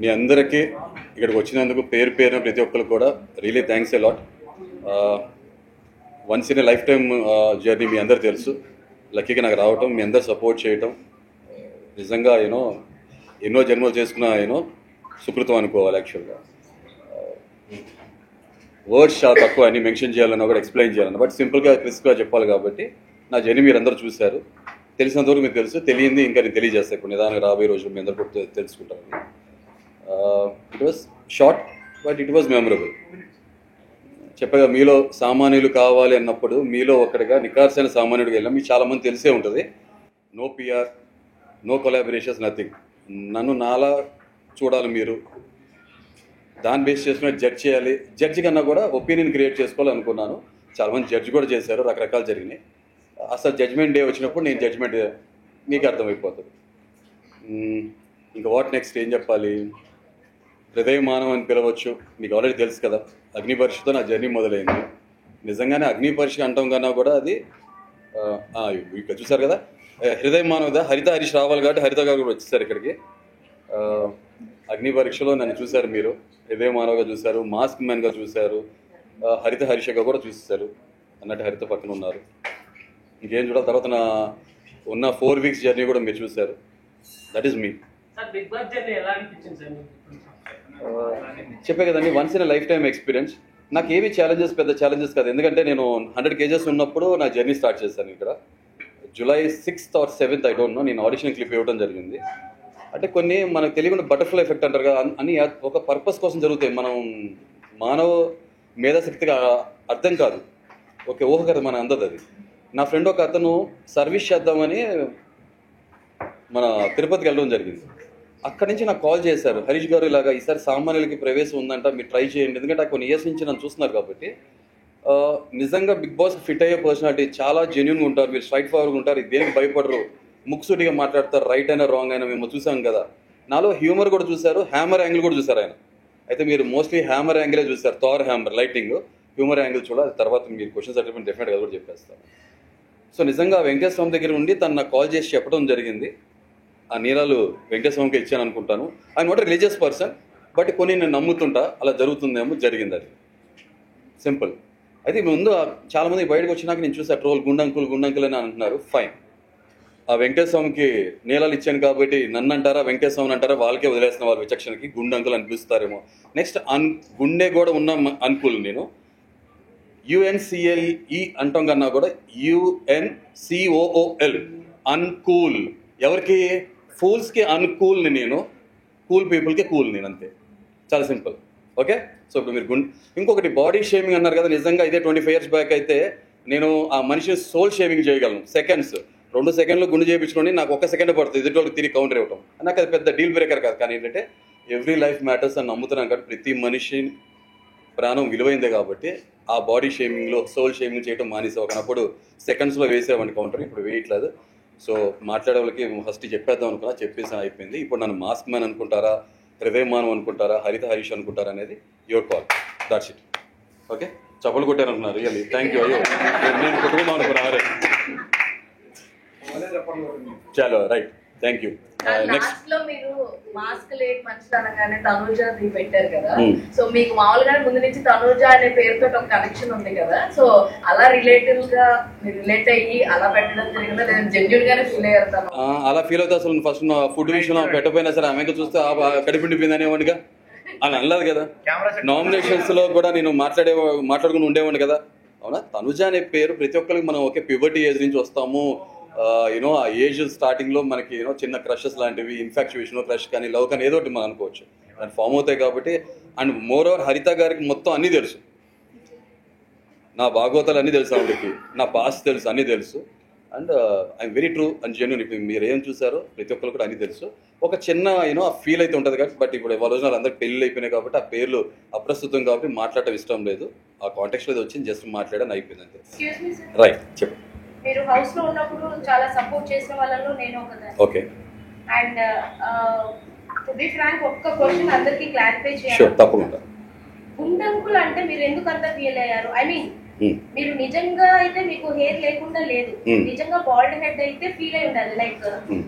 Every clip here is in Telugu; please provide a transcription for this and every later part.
మీ అందరికీ ఇక్కడికి వచ్చినందుకు పేరు పేరున ప్రతి ఒక్కరు కూడా really thanks a lot. Once in a lifetime journey మీ అందరు తెలుసు. లక్కీగా నాకు రావటం, మీ అందరు సపోర్ట్ చేయటం నిజంగా ఎన్నో జన్మలు చేసుకున్న సుకృతం అనుకోవాలి. యాక్చువల్గా వర్డ్స్ చాలా తక్కువ అని మెన్షన్ చేయాలన్నా కూడా ఎక్స్ప్లెయిన్ చేయాలన్నా, బట్ సింపుల్గా క్రిస్ప్గా చెప్పాలి కాబట్టి నా జర్నీ మీరు అందరూ చూశారు. తెలిసినంతవరకు మీకు తెలుసు, తెలియంది ఇంకా నేను తెలియజేస్తాను. ఇప్పుడు నిదానంగా రాబోయే రోజులు మీ అందరూ కూడా తెలుసుకుంటారు. It was short but it was memorable. చెప్పగా మీలో సామాన్యులు కావాలి అన్నప్పుడు మీలో ఒక్కడిగా నికార్సైన సామాన్యుడికి వెళ్ళాం. మీకు చాలామంది తెలిసే ఉంటుంది. No PR, no collaborations, nothing. నన్ను నాలా చూడాలి మీరు, దాన్ని బేస్ చేసుకుని జడ్జ్ చేయాలి. జడ్జి కన్నా కూడా ఒపీనియన్ క్రియేట్ చేసుకోవాలనుకున్నాను. చాలామంది జడ్జి కూడా చేశారు, రకరకాలు జరిగినాయి. అసలు జడ్జ్మెంట్ డే వచ్చినప్పుడు నేను జడ్జ్మెంట్ మీకు అర్థమైపోతుంది. ఇంకా వాట్ నెక్స్ట్ ఏం చెప్పాలి? హృదయ మానవం అని పిలవచ్చు, మీకు ఆల్రెడీ తెలుసు కదా. అగ్ని పరీక్షతో నా జర్నీ మొదలైంది. నిజంగానే అగ్ని పరీక్ష అంటాం కన్నా కూడా అది ఇక్కడ చూసారు కదా, హృదయ మానవ హరిత హరీష్ రావాలి కాబట్టి హరిత గారు కూడా వచ్చేసారు ఇక్కడికి. అగ్ని పరీక్షలో నన్ను చూశారు మీరు, హృదయ మానవగా చూశారు, మాస్క్ మ్యాన్గా చూశారు, హరిత హరీష్గా కూడా చూసేశారు. అన్నట్టు హరిత పక్కన ఉన్నారు. ఇంకేం చూడాలి? తర్వాత నా ఉన్న 4 weeks జర్నీ కూడా మీరు చూశారు. దట్ ఈస్ మీ. చెప్పే కదండి, once in life time experience. నాకు ఏవి పెద్ద ఛాలెంజెస్ కాదు. ఎందుకంటే నేను 100 kgs ఉన్నప్పుడు నా జర్నీ స్టార్ట్ చేశాను ఇక్కడ. July 6th or 7th I don't know, నేను ఆడిషన్ క్లిప్ ఇవ్వడం జరిగింది. అంటే కొన్ని మనకు తెలియకుండా బటర్ఫ్లై ఎఫెక్ట్ అంటారు కదా, అని ఒక పర్పస్ కోసం జరుగుతాయి. మనం మానవ మేధాశక్తిగా అర్థం కాదు, ఓకే ఊహ కదా మన అందదు అది. నా ఫ్రెండ్ ఒక అతను సర్వీస్ చేద్దామని మన తిరుపతికి వెళ్ళడం జరిగింది. అక్కడి నుంచి నాకు కాల్ చేశారు, హరీష్ గారు ఇలాగా ఈసారి సామాన్యులకి ప్రవేశం ఉందంట, మీరు ట్రై చేయండి. ఎందుకంటే కొన్ని ఇయర్స్ నుంచి నన్ను చూస్తున్నారు కాబట్టి. నిజంగా బిగ్ బాస్ ఫిట్ అయ్యే పర్సనాలిటీ, చాలా జెన్యున్గా ఉంటారు, మీరు స్ట్రైట్ ఫార్వర్డ్గా ఉంటారు, దేనికి భయపడరు, ముక్సుడిగా మాట్లాడతారు, రైట్ అయినా రాంగ్ అయినా. మేము చూసాం కదా, నాలో హ్యూమర్ కూడా చూశారు, హ్యామర్ యాంగిల్ కూడా చూశారు ఆయన. అయితే మీరు మోస్ట్లీ హ్యామర్ యాంగిలే చూశారు, Thar hammer lighting, humour angle చూడాలి. తర్వాత మీరు క్వశ్చన్స్ అడిగిన డెఫినెట్గా కూడా చెప్పేస్తాను. సో నిజంగా వెంకటేశ్వర స్వామి దగ్గర ఉండి తను నాకు కాల్ చేసి చెప్పడం జరిగింది. ఆ నీరాలు వెంకటేశ్వర స్వామికి ఇచ్చాను అనుకుంటాను. I not religious person, but కొన్ని నేను నమ్ముతుంటా, అలా జరుగుతుందేమో, జరిగింది అది. సింపుల్. అయితే ముందు చాలామంది బయటకు వచ్చినాక నేను చూసా ట్రోల్, గుండంకుల్ అని అంటున్నారు. ఫైన్, ఆ వెంకటేశ్వర స్వామికి నీలాలు ఇచ్చాను కాబట్టి నన్ను అంటారా, వెంకటేశ్వర స్వామిని అంటారా, వాళ్ళకే వదిలేస్తున్న వాళ్ళ విచక్షణకి గుండంకులు అనిపిస్తారేమో. నెక్స్ట్ గుండె కూడా ఉన్న అంకుల్. నేను UNCLE అంటాం కన్నా కూడా UNCOOL, అన్కూల్. ఎవరికి? ఫూల్స్కి అన్కూల్ని నేను, కూల్ పీపుల్కి కూల్ నేను, అంతే. చాలా సింపుల్. ఓకే. సో ఇప్పుడు మీరు ఇంకొకటి బాడీ షేమింగ్ అన్నారు కదా, నిజంగా ఇదే 25 years బ్యాక్ అయితే నేను ఆ మనిషిని సోల్ షేమింగ్ చేయగలను. 2 seconds గుండు చేయించుకొని నాకు 1 second పడుతుంది ఎదుటి తిరిగి కౌంటర్ ఇవ్వటం. నాకు అది పెద్ద డీల్ బ్రేకర్ కాదు. కానీ ఏంటంటే ఎవ్రీ లైఫ్ మ్యాటర్స్ అని నమ్ముతున్నాను కాబట్టి ప్రతి మనిషి ప్రాణం విలువైందే కాబట్టి ఆ బాడీ షేమింగ్లో సోల్ షేమింగ్ చేయడం మానేసే. ఒకనప్పుడు సెకండ్స్లో వేసేవాడిని కౌంటర్, ఇప్పుడు వేయట్లేదు. సో మాట్లాడే వాళ్ళకి ఫస్ట్ చెప్పేద్దాం అనుకున్నా, చెప్పేసాను, అయిపోయింది. ఇప్పుడు నన్ను మాస్క్ మ్యాన్ అనుకుంటారా, హృదయ మానవ్ అనుకుంటారా, హరిత హరీష్ అనుకుంటారా అనేది your call. That's it. Okay. చప్పలు కొట్టాను అనుకున్నారు, రియల్లీ థ్యాంక్ యూ. అయ్యో నేను కుటుంబం అనుకున్నారే. చలో రైట్, థ్యాంక్ యూ. లాస్ట్ లో మీరు మాస్క్ లేట్ మనిషి అనగానే తనూజ పెట్టారు కదా, సో మీకు మామూలుగానే ముందు నుంచి తనూజ అనే పేరుతో ఒక కనెక్షన్ ఉంది కదా, సో అలా రిలేటివ్ గా మీరు రిలేట్ అయ్యి అలా పెట్టడం జరిగిందా, లేదా జెన్యూన్ గానే ఫీల్ అయ్యారు? అలా ఫీల్ అవుతా. అసలు ఫస్ట్ ఫుడ్ విషయంలో పెట్టపోయినా సరే ఆమెకు చూస్తే కడిపిండిపోయింది అనేవాడిగా అని అనలేదు కదా. నామినేషన్స్ లో కూడా నేను మాట్లాడుకుని ఉండేవాడిని కదా. అవునా? తనుజ అనే పేరు ప్రతి ఒక్కరికి, మనం ఒకే ప్యూబర్టీ ఏజ్ నుంచి వస్తాము. ఆ ఏజ్ స్టార్టింగ్లో మనకి చిన్న క్రషెస్ లాంటివి, ఇన్ఫాక్చుయేషన్, క్రష్ కానీ, లవ్ కానీ ఏదో ఒకటి మనం అనుకోవచ్చు, దాన్ని ఫామ్ అవుతాయి కాబట్టి. అండ్ మోర్ ఓవర్ హరిత గారికి మొత్తం అన్నీ తెలుసు, నా భాగవతాలు అన్నీ తెలుసు, ఆవిడకి నా పాస్ట్ తెలుసు, అన్నీ తెలుసు. And I'm very true and genuine. ఇప్పుడు మీరు ఏం చూసారో ప్రతి ఒక్కరు కూడా అన్నీ తెలుసు. ఒక చిన్న ఆ ఫీల్ అయితే ఉంటుంది కాబట్టి. బట్ ఇప్పుడు వాళ్ళ రోజున అందరికి పెళ్ళి అయిపోయినాయి కాబట్టి ఆ పేర్లు అప్రస్తుతం కాబట్టి మాట్లాడటం ఇష్టం లేదు. ఆ కాంటెక్స్ట్ లో వచ్చింది, జస్ట్ మాట్లాడని అయిపోయింది అంతే. రైట్, చెప్పు. మీరు హౌస్ లో ఉన్నప్పుడు చాలా సపోర్ట్ చేసిన వాళ్ళలో నేను ఒకదాన్ని. Okay. And to be frank, ఒక్క క్వశ్చన్ అందరికి క్లారిఫై చేయాలి. షూర్, తప్పకుండా. గుండంకుల్ అంటే మీరు ఎందుకు అంత ఫీల్ అయ్యారు? ఐ మీన్ మీరు నిజంగా అయితే మీకు హెయిర్ లేకుండా లేదు, నిజంగా బాల్డ్ హెడ్ అయితే ఫీల్ అయి ఉండాలి. లైక్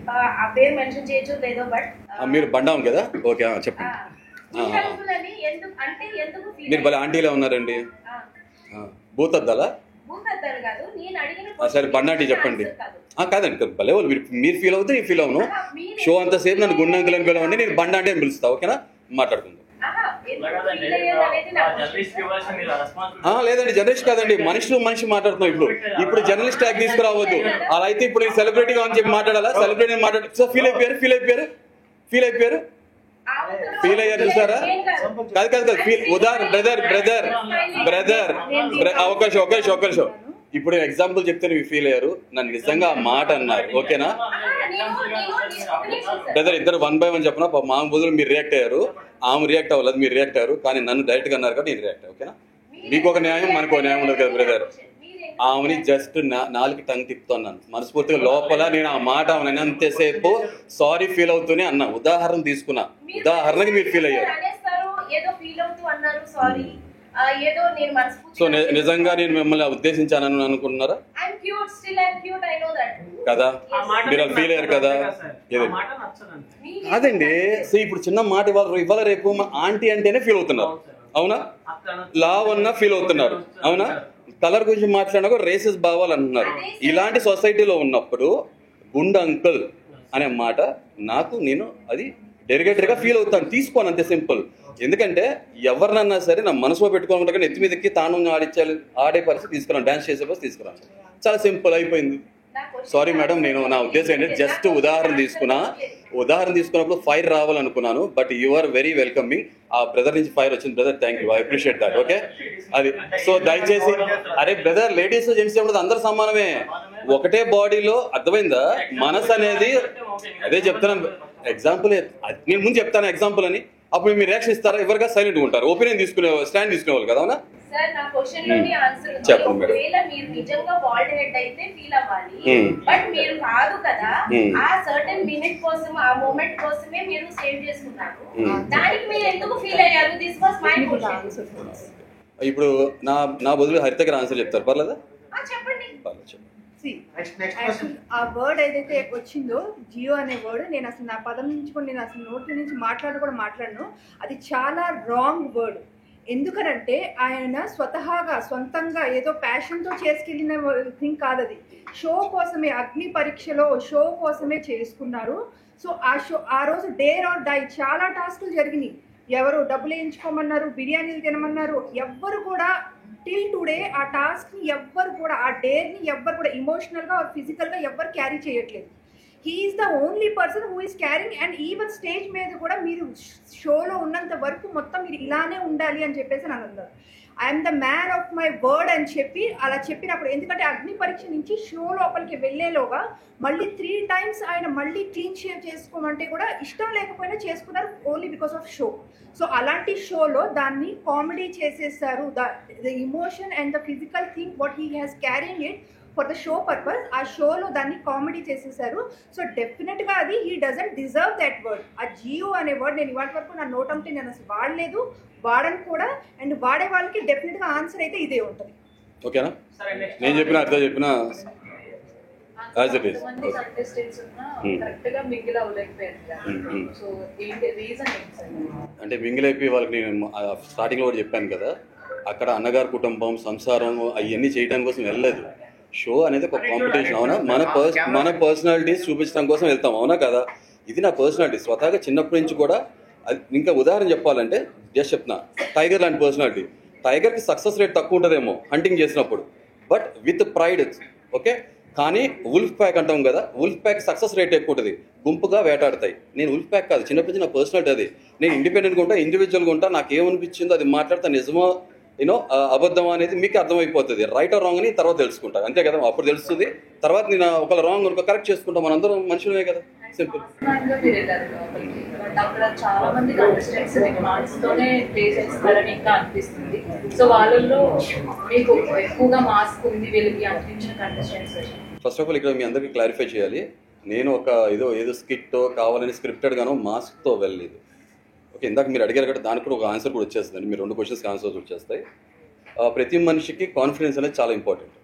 ఆ పేరు మెన్షన్ చేయొచ్చు లేదో, బట్ మీరు బండాం కదా, ఓకే చెప్పండి. మీరు భలే ఆంటీలా ఉన్నారండి. భూతద్దాలా? సరే బండాంటీ చెప్పండి. కాదండి భలే వాళ్ళు మీరు ఫీల్ అవుతే నేను ఫీల్ అవును. షో అంతసేపు నన్ను గుండంకులు అని పిలవండి, నేను బండాంటీ అని పిలుస్తా, ఓకేనా? మాట్లాడుకుందాం. లేదండి జర్నలిస్ట్ కాదండి, మనిషి మాట్లాడుతున్నాం. ఇప్పుడు జర్నలిస్ట్ ట్యాగ్ తీసుకురావద్దు. అలా అయితే ఇప్పుడు నేను సెలబ్రిటీగా అని చెప్పి మాట్లాడాలా? సెలబ్రిటీ మాట్లాడు. సో ఫీల్ అయ్యారు చూసారా? కాదు ఉదాహరణ బ్రదర్ అవకాశం. ఇప్పుడు ఎగ్జాంపుల్ చెప్తే మీరు ఫీల్ అయ్యారు, నన్ను నిజంగా ఆ మాట అన్నారు, ఓకేనా? బ్రదర్ ఇద్దరు 1 by 1 చెప్పిన మా బదులు మీరు రియాక్ట్ అయ్యారు, ఆమె రియాక్ట్ అవ్వలేదు, మీరు రియాక్ట్ అయ్యారు. కానీ నన్ను డైరెక్ట్గా అన్నారు కాబట్టి నేను రియాక్ట్, ఓకేనా? మీకు ఒక న్యాయం మనకు ఒక న్యాయం ఉండదు కదా బ్రదర్. ఆమెని జస్ట్ 4 టంగ్ తిప్పుతున్నాను మనస్ఫూర్తిగా. లోపల నేను ఆ మాట ఆమెను అంతసేపు సారీ ఫీల్ అవుతూనే అన్నా, ఉదాహరణ తీసుకున్నా, ఉదాహరణకి మీరు ఫీల్ అయ్యారు. సో నిజంగా నేను మిమ్మల్ని ఉద్దేశించానని అనుకుంటున్నారా కదా? మీరు అలా ఫీల్ అయ్యారు కదా? అదండి. సో ఇప్పుడు చిన్న మాట ఇవాళ రేపు ఆంటీ అంటేనే ఫీల్ అవుతున్నారు, అవునా? లావ్ అన్నా ఫీల్ అవుతున్నారు, అవునా? కలర్ గురించి మాట్లాడినా కూడా రేసెస్ భావాలు అంటున్నారు. ఇలాంటి సొసైటీలో ఉన్నప్పుడు గుండ్ అంకుల్ అనే మాట నేను అది డెరిగేటరీగా ఫీల్ అవుతాను, తీసుకోను, అంతే సింపుల్. ఎందుకంటే ఎవరినన్నా సరే నా మనసులో పెట్టుకోకుండా ఎత్తి మీద ఎక్కి తాను ఆడే పరిస్థితి తీసుకురాను, డాన్స్ చేసే పరిస్థితి తీసుకురాను. చాలా సింపుల్ అయిపోయింది. సారీ మేడం, నేను నా ఉద్దేశం ఏంటంటే జస్ట్ ఉదాహరణ తీసుకున్నప్పుడు ఫైర్ రావాలనుకున్నాను. But you are very welcoming. ఆ బ్రదర్ నుంచి ఫైర్ వచ్చింది brother, thank you, I appreciate that, okay? అది సో దయచేసి అరే బ్రదర్, లేడీస్ జెంట్స్ ఏమన్నా అందరూ సమానమే, ఒకటే బాడీలో, అర్థమైందా? మనసు అనేది అదే చెప్తాను. ఎగ్జాంపుల్ నేను ముందు చెప్తాను ఎగ్జాంపుల్ అని, అప్పుడు మీరు రియాక్షన్ ఇస్తారా? ఎవరిగా సైలెంట్గా ఉంటారు, ఒపీనియన్ స్టాండ్ తీసుకునేవాళ్ళు కదా, అవునా? సార్ నా క్వశ్చన్ లోని ఆన్సర్ ఉంది. ఒకవేళ మీరు నిజంగా బాల్డ్ హెడ్ అయితే ఫీల్ అవ్వాలి, బట్ మీరు కాదు కదా, ఆ సర్టెన్ మినిట్ కోసం, ఆ మూమెంట్ కోసమే మీరు సేవ్ చేసుకున్నారు, దానికి మీరు ఎందుకు ఫీల్ అయ్యారు? This was my question. ఇప్పుడు నా బదులు హరిత గారు ఆన్సర్ చెప్తారు, పర్లేదా? చెప్పండి. ఆ వర్డ్ ఏదైతే వచ్చిందో జియో అనే వర్డ్, నేను అసలు నా పదం నుంచి కూడా నేను అసలు నోట్ల నుంచి మాట్లాడను. అది చాలా రాంగ్ వర్డ్. ఎందుకనంటే ఆయన సొంతంగా ఏదో ప్యాషన్తో చేసుకెళ్ళిన థింగ్ కాదు అది. షో కోసమే, అగ్ని పరీక్షలో షో కోసమే చేసుకున్నారు. సో ఆ రోజు డేర్ ఆర్ డై చాలా టాస్కులు జరిగినాయి. ఎవరు డబ్బులు వేయించుకోమన్నారు, బిర్యానీలు తినమన్నారు, ఎవ్వరు కూడా టిల్ టుడే ఆ టాస్క్ని ఎవ్వరు కూడా, ఆ డేర్ని ఎవ్వరు కూడా ఇమోషనల్గా ఆర్ ఫిజికల్గా ఎవ్వరు క్యారీ చేయట్లేదు. He is the only person who is carrying. And even stage మీద కూడా మీరు షోలో ఉన్నంత వరకు మొత్తం మీరు ఇలానే ఉండాలి అని చెప్పేసి అని అన్నారు. I'm the man of my word అని చెప్పి అలా చెప్పినప్పుడు, ఎందుకంటే అగ్ని పరీక్ష నుంచి షో లోపలికి వెళ్ళేలోగా మళ్ళీ 3 times ఆయన మళ్ళీ క్లీన్ షేవ్ చేసుకోమంటే కూడా ఇష్టం లేకపోయినా చేసుకున్నారు, only because of show. So అలాంటి షోలో దాన్ని కామెడీ చేసేసారు. The emotion and the physical thing what he has carrying it for the show purpose, ఆ షోలో దాన్ని కామెడీ చేసేసారు. సో డెఫినెట్గా అది he doesn't deserve that word. ఆ జియో అనే వర్డ్ నేను ఇవాటి వరకు నా నోట్ అంటే నేను అసలు వాడలేదు, వాడను కూడా. అండ్ వాడే వాళ్ళకి డెఫినెట్గా ఆన్సర్ అయితే ఇదే ఉంటుంది, ఓకేనా? నేను చెప్పిన అర్థం చెప్పిన అంటే మింగిల్ అయిపోయి వాళ్ళకి నేను స్టార్టింగ్లో కూడా చెప్పాను కదా, అక్కడ అన్నగారు కుటుంబం, సంసారం అవన్నీ చేయడం కోసం వెళ్ళలేదు. షో అనేది ఒక కాంపిటీషన్, అవునా? మన పర్సనాలిటీస్ చూపించడం కోసం వెళ్తాం, అవునా కదా? ఇది నా పర్సనాలిటీ స్వతహాగా చిన్నప్పటి నుంచి కూడా. ఇంకా ఉదాహరణ చెప్పాలంటే జస్ట్ చెప్తున్నా, టైగర్ లాంటి పర్సనాలిటీ. టైగర్కి సక్సెస్ రేట్ తక్కువ ఉంటుందేమో హంటింగ్ చేసినప్పుడు, బట్ విత్ ప్రైడ్, ఓకే? కానీ ఉల్ఫ్ ప్యాక్ అంటాం కదా, ఉల్ఫ్ ప్యాక్ సక్సెస్ రేట్ ఎక్కువ ఉంటుంది, గుంపుగా వేటాడతాయి. నేను ఉల్ఫ్ ప్యాక్ కాదు, చిన్నప్పటి నుంచి నా పర్సనాలిటీ అది. నేను ఇండిపెండెంట్గా ఉంటా, ఇండివిజువల్గా ఉంటా, నాకు ఏమనిపించిందో అది మాట్లాడతా, నిజమో అబద్ధం అనేది మీకు అర్థమైపోతుంది. రైట్ ఆర్ రాంగ్ అని తర్వాత తెలుసుకుంటా, అంతే కదా? అప్పుడు తెలుస్తుంది, తర్వాత నేను ఒకవేళ రాంగ్ అనుకో కరెక్ట్ చేసుకుంటాం, మనందరం మనుషులమే కదా, సింపుల్. అక్కడ చాలా మంది కంటెస్టెంట్స్ మార్క్స్ తోనే ప్లే చేస్తారని ఇంకా అనిపిస్తుంది. సో వాళ్ళల్లో మీకు ఎక్కువగా మాస్క్ ఉంది వీళ్ళకి అనిపించిన కంటెస్టెంట్స్? ఫస్ట్ ఆఫ్ ఆల్ ఇక్కడ మీ అందరికీ క్లారిఫై చేయాలి, నేను ఒక ఏదో స్కిట్ కావాలని స్క్రిప్టెడ్ గానో మాస్క్తో వెళ్ళలేదు, ఓకే? ఇందాక మీరు అడిగారు కదా, దానికి కూడా ఒక ఆన్సర్ కూడా వచ్చేస్తుంది. మీరు 2 క్వశ్చన్స్కి ఆన్సర్స్ వచ్చేస్తాయి. ప్రతి మనిషికి కాన్ఫిడెన్స్ అనేది చాలా ఇంపార్టెంట్,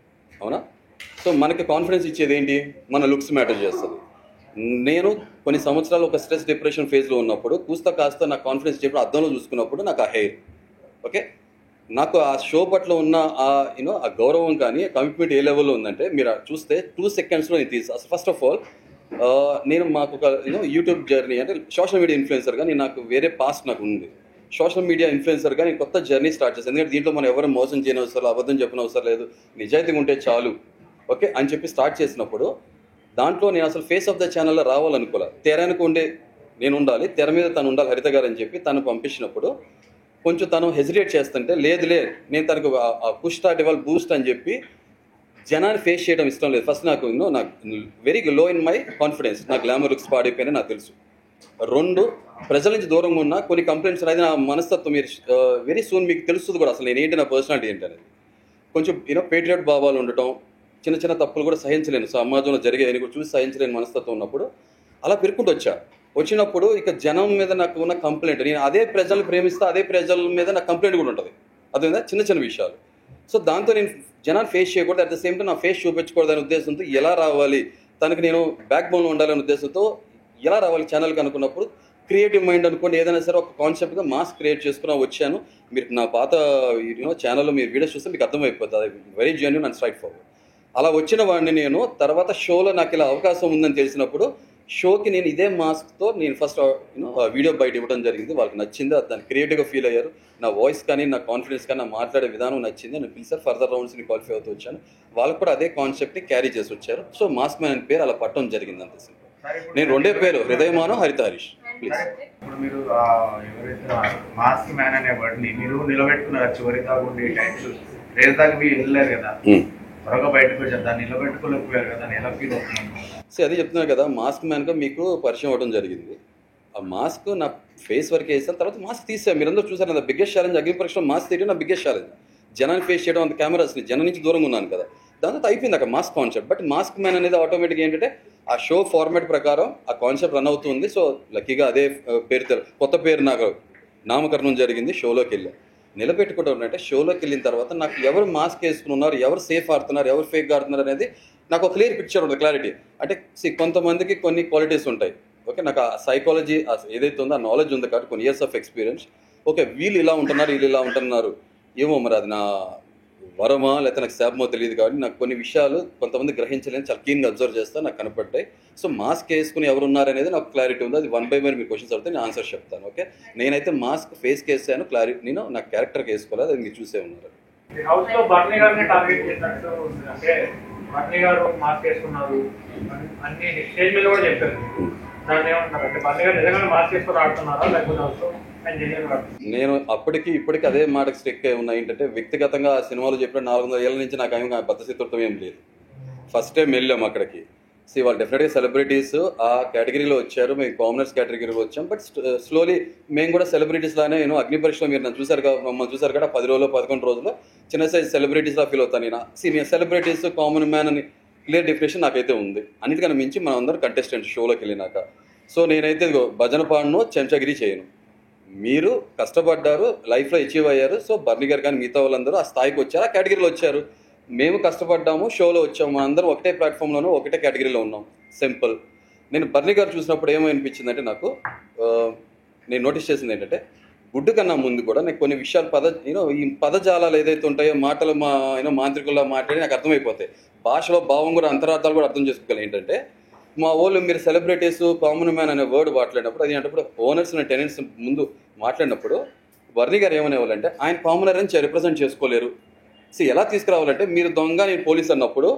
అవునా? సో మనకి కాన్ఫిడెన్స్ ఇచ్చేది ఏంటి? మన లుక్స్ మ్యాటర్ చేస్తుంది. నేను కొన్ని సంవత్సరాలు ఒక స్ట్రెస్ డిప్రెషన్ ఫేజ్లో ఉన్నప్పుడు కాస్త నా కాన్ఫిడెన్స్ చెప్పిన అద్దంలో చూసుకున్నప్పుడు నాకు ఆ హెయిర్ ఓకే, నాకు ఆ షో పట్ల ఉన్న ఆ గౌరవం కానీ కమిట్మెంట్ ఏ లెవెల్లో ఉందంటే మీరు చూస్తే 2 secondsలో నేను తీసి ఫస్ట్ ఆఫ్ ఆల్ నేను మాకు ఒక యూట్యూబ్ జర్నీ అంటే సోషల్ మీడియా ఇన్ఫ్లుయెన్సర్గా నేను నాకు వేరే పాస్ట్ నాకు ఉంది. సోషల్ మీడియా ఇన్ఫ్లుయెన్సర్గా నేను కొత్త జర్నీ స్టార్ట్ చేస్తాను. ఎందుకంటే దీంట్లో మనం ఎవరు మోసం చేయని అవసరం లేదు, అబద్ధం చెప్పిన అవసరం లేదు, నిజాయితీగా ఉంటే చాలు ఓకే అని చెప్పి స్టార్ట్ చేసినప్పుడు దాంట్లో నేను అసలు ఫేస్ ఆఫ్ ద ఛానల్లో రావాలనుకోలే. తెరానికి ఉండే నేను ఉండాలి, తెర మీద తను ఉండాలి హరిత గారు అని చెప్పి తను పంపించినప్పుడు కొంచెం తను హెజిటేట్ చేస్తుంటే లేదు నేను తనకు పుష్ స్టార్ట్ ఇవ్వాలి బూస్ట్ అని చెప్పి జనాన్ని ఫేస్ చేయడం ఇష్టం లేదు. ఫస్ట్ నాకు very low in my confidence, నా గ్లామర్ లుక్స్ పాడైపోయినా నాకు తెలుసు. 2 ప్రజల నుంచి దూరంగా ఉన్న కొన్ని కంప్లైంట్స్ అనేది నా మనస్తత్వం మీరు వెరీ సూన్ మీకు తెలుస్తుంది కూడా అసలు నేను ఏంటి, నా పర్సనాలిటీ ఏంటి అనేది. కొంచెం పేట్రియట్ భావాలు ఉండటం, చిన్న చిన్న తప్పులు కూడా సహించలేను, సమాజంలో జరిగేది కూడా చూసి సహించలేని మనస్తత్వం ఉన్నప్పుడు అలా పెరుక్కుంటూ వచ్చినప్పుడు ఇక జనం మీద నాకు ఉన్న కంప్లైంట్, నేను అదే ప్రజలు ప్రేమిస్తే అదే ప్రజల మీద నాకు కంప్లైంట్ కూడా ఉంటుంది. అదేవిధంగా చిన్న చిన్న విషయాలు. సో దాంతో నేను జనాన్ని ఫేస్ చేయకూడదు, అట్ ద సేమ్ టైం నా ఫేస్ చూపించకూడదు అనే ఉద్దేశంతో ఎలా రావాలి, తనకి నేను బ్యాక్ బోన్లో ఉండాలనే ఉద్దేశంతో ఎలా రావాలి ఛానల్కి అనుకున్నప్పుడు క్రియేటివ్ మైండ్ అనుకోండి ఏదైనా సరే ఒక కాన్సెప్ట్గా మాస్ క్రియేట్ చేసుకుని వచ్చాను. మీరు నా పాత ఛానల్లో మీరు వీడియోస్ చూస్తే మీకు అర్థమైపోతుంది, very genuine and straight forward. అలా వచ్చిన వాడిని నేను తర్వాత షోలో నాకు ఇలా అవకాశం ఉందని తెలిసినప్పుడు షోకి నేను ఇదే మాస్క్తో నేను ఫస్ట్ వీడియో బయట ఇవ్వడం జరిగింది. వాళ్ళకి నచ్చింది, దాన్ని క్రియేటివ్గా ఫీల్ అయ్యారు. నా వాయిస్ కానీ నా కాన్ఫిడెన్స్ కానీ నా మాట్లాడే విధానం నచ్చింది. నేను పిలిచారు, ఫర్దర్ రౌండ్స్ని క్వాలిఫై అవుతూ వచ్చాను. వాళ్ళకు కూడా అదే కాన్సెప్ట్ని క్యారీ చేసి వచ్చారు. సో మాస్క్ మ్యాన్ అని పేరు అలా పట్టడం జరిగింది అంతే సింపుల్. నేను 2 పేరు హృదయమానం, హరిత హరీష్. ప్లీజ్. ఇప్పుడు మీరు ఎవరైతే మాస్క్ మ్యాన్ అనే వర్డ్ని మీరు నిలబెట్టుకున్నారు చివరి దాకా ఉండే టైమ్స్ రేస్ దాకా మీరు వెళ్ళలేరు కదా, త్వరగా బయటకు వచ్చారు, దాన్ని నిలబెట్టుకోలేకపోయారు కదా, దాన్ని ఎలా ఫీల్ అవుతున్నాను? అది చెప్తున్నారు కదా, మాస్క్ మ్యాన్గా మీకు పరిచయం అవ్వడం జరిగింది. ఆ మాస్క్ నా ఫేస్ వరకు వేసాను, తర్వాత మాస్క్ తీసాను. మీరందరూ చూసారు కదా, బిగ్గెస్ట్ ఛాలెంజ్ అగ్ని పరీక్షలో మాస్క్ తీయడం నా బిగ్గెస్ట్ ఛాలెంజ్. జనాన్ని ఫేస్ చేయడం, అంత కెమెరాస్ని జనం నుంచి దూరంగా ఉన్నాను కదా, దాంతో అయిపోయింది అక్కడ mask concept. But mask man అనేది ఆటోమేటిక్గా ఏంటంటే ఆ షో ఫార్మాట్ ప్రకారం ఆ కాన్సెప్ట్ రన్ అవుతుంది. సో లక్కీగా అదే పేరు కొత్త పేరు నాకు నామకరణం జరిగింది. షోలోకి వెళ్ళా నిలబెట్టుకుంటాం అంటే షోలోకి వెళ్ళిన తర్వాత నాకు ఎవరు మాస్క్ వేసుకుని ఉన్నారు, ఎవరు సేఫ్ ఆడుతున్నారు, ఎవరు ఫేక్ ఆడుతున్నారు అనేది నాకు ఒక క్లియర్ పిక్చర్ ఉంటుంది, క్లారిటీ. అంటే కొంతమందికి కొన్ని క్వాలిటీస్ ఉంటాయి ఓకే, నాకు ఆ సైకాలజీ ఏదైతే ఉందో ఆ నాలెడ్జ్ ఉంది కాబట్టి కొన్ని ఇయర్స్ ఆఫ్ ఎక్స్పీరియన్స్. ఓకే వీళ్ళు ఇలా ఉంటున్నారు, వీళ్ళు ఇలా ఉంటున్నారు, ఏమో మరి అది నా వరమా లేకపోతే నాకు శాపమో తెలియదు కాబట్టి నాకు కొన్ని విషయాలు కొంతమంది గ్రహించలేని చాలా క్లీన్గా అబ్జర్వ్ చేస్తా నాకు కనపడ్డాయి. సో మాస్క్ వేసుకుని ఎవరు ఉన్నారనేది నాకు క్లారిటీ ఉంది. అది 1 by 1 మీరు క్వశ్చన్స్ అడిగితే నేను ఆన్సర్ చెప్తాను. ఓకే నేనైతే మాస్క్ ఫేస్కి వేసాను, క్లారిటీ నేను నా క్యారెక్టర్కి వేసుకోలేదు, అది మీరు చూసే ఉన్నారు. హౌస్లో బర్నీ గారిని టార్గెట్ చేసినట్టు అంటే బర్నీ గారు మాస్క్ వేసుకున్నారు అన్ని స్టేజ్ మీద కూడా చెప్పారు. దాన్ని ఏమంటారు అంటే బర్నీ గారు నిజంగా మాస్క్ వేసుకొని ఆడుతున్నారా లేకపోతే హౌస్లో నేను అప్పటికి ఇప్పటికి అదే మాటకి స్ట్రిక్ అయి ఉన్నా. ఏంటంటే వ్యక్తిగతంగా ఆ సినిమాలో చెప్పిన 400 ఏళ్ళ నుంచి నాకు ఏమి బద్ధశత్రుత్వం ఏం లేదు. ఫస్ట్ టైం వెళ్ళాము అక్కడికి. వాళ్ళు డెఫినెట్గా సెలబ్రిటీస్ ఆ కేటగిరీలో వచ్చారు, మేము కామనర్స్ కేటగిరీలో వచ్చాం. బట్ స్లోలీ మేము కూడా సెలబ్రిటీస్ లానే అగ్ని పరీక్షలో మీరు నన్ను చూసారు కదా, మమ్మల్ని చూసారు కదా 10 రోజులు 11 రోజులు చిన్న సైజ్ సెలబ్రిటీస్లా ఫీల్ అవుతాను నేను. మేము సెలబ్రిటీస్ కామన్ మ్యాన్ అని క్లియర్ డెఫినేషన్ నాకైతే ఉంది. అన్నిటికన్నా మించి మనం అందరం కంటెస్టెంట్ షోలోకి వెళ్ళినాక. సో నేనైతే భజన పాడను, చెంచగిరి చేయను. మీరు కష్టపడ్డారు, లైఫ్లో అచీవ్ అయ్యారు. సో బర్నీ గారు కానీ మిగతా వాళ్ళందరూ ఆ స్థాయికి వచ్చారు, ఆ కేటగిరీలో వచ్చారు. మేము కష్టపడ్డాము, షోలో వచ్చాము, మా అందరం ఒకటే ప్లాట్ఫామ్లోనూ ఒకటే కేటగిరీలో ఉన్నాం. సింపుల్. నేను బర్నీ గారు చూసినప్పుడు ఏమనిపించిందంటే నాకు నేను నోటీస్ చేసింది ఏంటంటే గుడ్డు కన్నా ముందు కూడా నాకు కొన్ని విషయాలు ఈ పదజాలాలు ఏదైతే ఉంటాయో మాటలు మాంత్రికుల్లో మాట్లాడి నాకు అర్థమైపోతాయి. భాషలో భావం కూడా అంతరార్థాలు కూడా అర్థం చేసుకోగలం. ఏంటంటే మా వాళ్ళు మీరు సెలబ్రిటీస్ కామన్ మ్యాన్ అనే వర్డ్ మాట్లాడినప్పుడు అది అంటే ఓనర్స్ అండ్ టెనెంట్స్ ముందు మాట్లాడినప్పుడు బర్నీ గారు ఏమనేవాళ్ళంటే ఆయన కామనర్ అని రిప్రజెంట్ చేసుకోలేరు. ఎలా తీసుకురావాలంటే మీరు దొంగ నేను పోలీస్ అన్నప్పుడు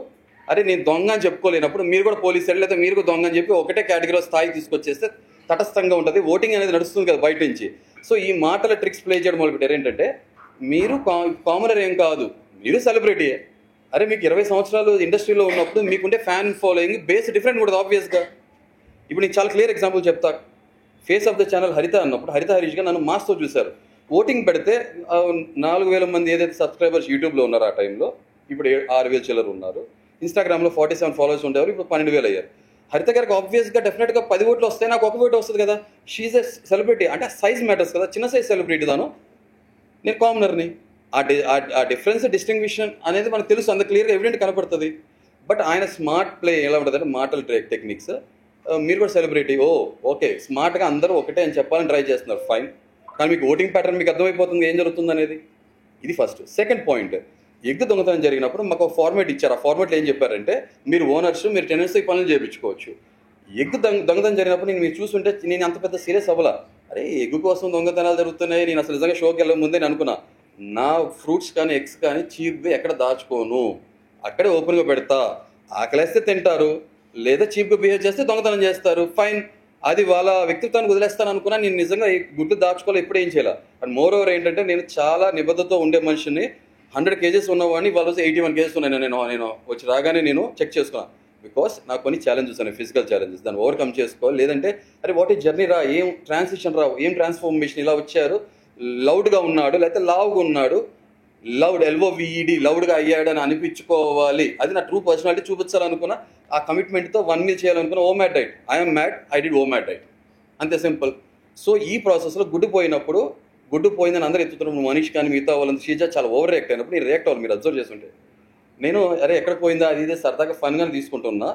అరే నేను దొంగ అని చెప్పుకోలేనప్పుడు మీరు కూడా పోలీస్ లేదా మీరు కూడా దొంగ అని చెప్పి ఒకటే కేటగిరీలో స్థాయి తీసుకొచ్చేస్తే తటస్థంగా ఉంటుంది, ఓటింగ్ అనేది నడుస్తుంది కదా బయట నుంచి. సో ఈ మాటల ట్రిక్స్ ప్లే చేయడం మొదలుపెట్టారు. ఏంటంటే మీరు కామనర్ ఏం కాదు, మీరు సెలబ్రిటీయే. అరే మీకు 20 సంవత్సరాలు ఇండస్ట్రీలో ఉన్నప్పుడు మీకుంటే ఫ్యాన్ ఫాలోయింగ్ బేస్ డిఫరెంట్ కూడా ఆబ్వియస్గా. ఇప్పుడు నీకు చాలా క్లియర్ ఎగ్జాంపుల్ చెప్తా. ఫేస్ ఆఫ్ ద ఛానల్ హరిత అన్నప్పుడు హరిత హరీష్గా నన్ను మాస్తో చూశారు. ఓటింగ్ పెడితే 4,000 మంది ఏదైతే సబ్స్క్రైబర్స్ యూట్యూబ్లో ఉన్నారో ఆ టైంలో ఇప్పుడు 6,000 చిల్లర ఉన్నారు. ఇన్స్టాగ్రామ్లో 47 ఫాలోవర్స్ ఉండేవారు, ఇప్పుడు 12,000 అయ్యారు. హరిత గారికి ఆబ్వియస్గా డెఫినెట్గా 10 ఓట్లు వస్తాయి, నాకు 1 ఓటు వస్తుంది కదా. షీఈ్ ఎ సెలబ్రిటీ, అంటే సైజ్ మ్యాటర్స్ కదా. చిన్న సైజ్ సెలబ్రిటీ దాను, నేను కామనర్ని. ఆ డిఫరెన్స్ డిస్టింగ్విషన్ అనేది మనకు తెలుసు, అంత క్లియర్గా ఎవిడెంట్ కనపడుతుంది. బట్ ఆయన స్మార్ట్ ప్లే ఎలా ఉంటుంది అంటే మాటల టెక్నిక్స్ మీరు కూడా సెలబ్రిటీ, ఓకే స్మార్ట్గా అందరూ ఒకటే అని చెప్పాలని ట్రై చేస్తున్నారు, ఫైన్. కానీ మీకు ఓటింగ్ ప్యాటర్న్ మీకు అర్థమైపోతుంది ఏం జరుగుతుంది అనేది. ఇది ఫస్ట్. సెకండ్ పాయింట్, ఎగ్ దొంగతనం జరిగినప్పుడు మాకు ఒక ఫార్మేట్ ఇచ్చారు. ఆ ఫార్మేట్లో ఏం చెప్పారంటే మీరు ఓనర్స్, మీరు టెనెన్సీ పనులు చేయించుకోవచ్చు. ఎగ్ దొంగతనం జరిగినప్పుడు నేను మీరు చూస్తుంటే నేను అంత పెద్ద సీరియస్ అవ్వాల. అరే ఎగ్ కోసం దొంగతనాలు జరుగుతున్నాయి, నేను అసలు నిజంగా షోకి వెళ్ళక ముందే నేను అనుకున్నా నా ఫ్రూట్స్ కానీ ఎగ్స్ కానీ చీప్గా ఎక్కడ దాచుకోను, అక్కడే ఓపెన్గా పెడతా. ఆకలేస్తే తింటారు, లేదా చీప్గా బిహేవ్ చేస్తే దొంగతనం చేస్తారు, ఫైన్. అది వాళ్ళ వ్యక్తిత్వాన్ని వదిలేస్తాను అనుకున్నా. నేను నిజంగా ఈ గుడ్లు దాచుకోవాలి, ఎప్పుడు ఏం చేయాలి. అండ్ మోర్ ఓవర్ ఏంటంటే నేను చాలా నిబద్ధతతో ఉండే మనిషిని. 100 kgs ఉన్నవాడిని వాళ్ళ 81 kgs ఉన్నాను. నేను వచ్చి రాగానే నేను చెక్ చేసుకున్నాను. బికాస్ నాకు కొన్ని ఛాలెంజెస్ ఉన్నాయి, ఫిజికల్ ఛాలెంజెస్, దాన్ని ఓవర్కమ్ చేసుకోవాలి. లేదంటే అరే వాట్ ఈ జర్నీ రా, ఏం ట్రాన్సిషన్ రా, ఏం ట్రాన్స్ఫర్మేషన్, ఇలా వచ్చారు, లౌడ్గా ఉన్నాడు లేకపోతే లావుగా ఉన్నాడు, లౌడ్ LOVED లౌడ్గా అయ్యాడు అని అనిపించుకోవాలి. అది నా ట్రూ పర్సనాలిటీ చూపించాలనుకున్నా. ఆ కమిట్మెంట్తో 1 meal చేయాలనుకున్నా. OMAD diet, I'm mad, I did OMAD diet, అంతే సింపుల్. సో ఈ ప్రాసెస్లో గుడ్డు పోయిందని అందరూ ఎత్తుతున్నారు. మనిషి కానీ మిగతా వాళ్ళంతా షీజా చాలా ఓవర్ రియాక్ట్ అయినప్పుడు నేను రియాక్ట్ అవ్వాలి. మీరు అబ్జర్వ్ చేస్తుంటే నేను అరే ఎక్కడ పోయిందా అది ఇదే సరదాగా ఫన్గానే తీసుకుంటున్నా.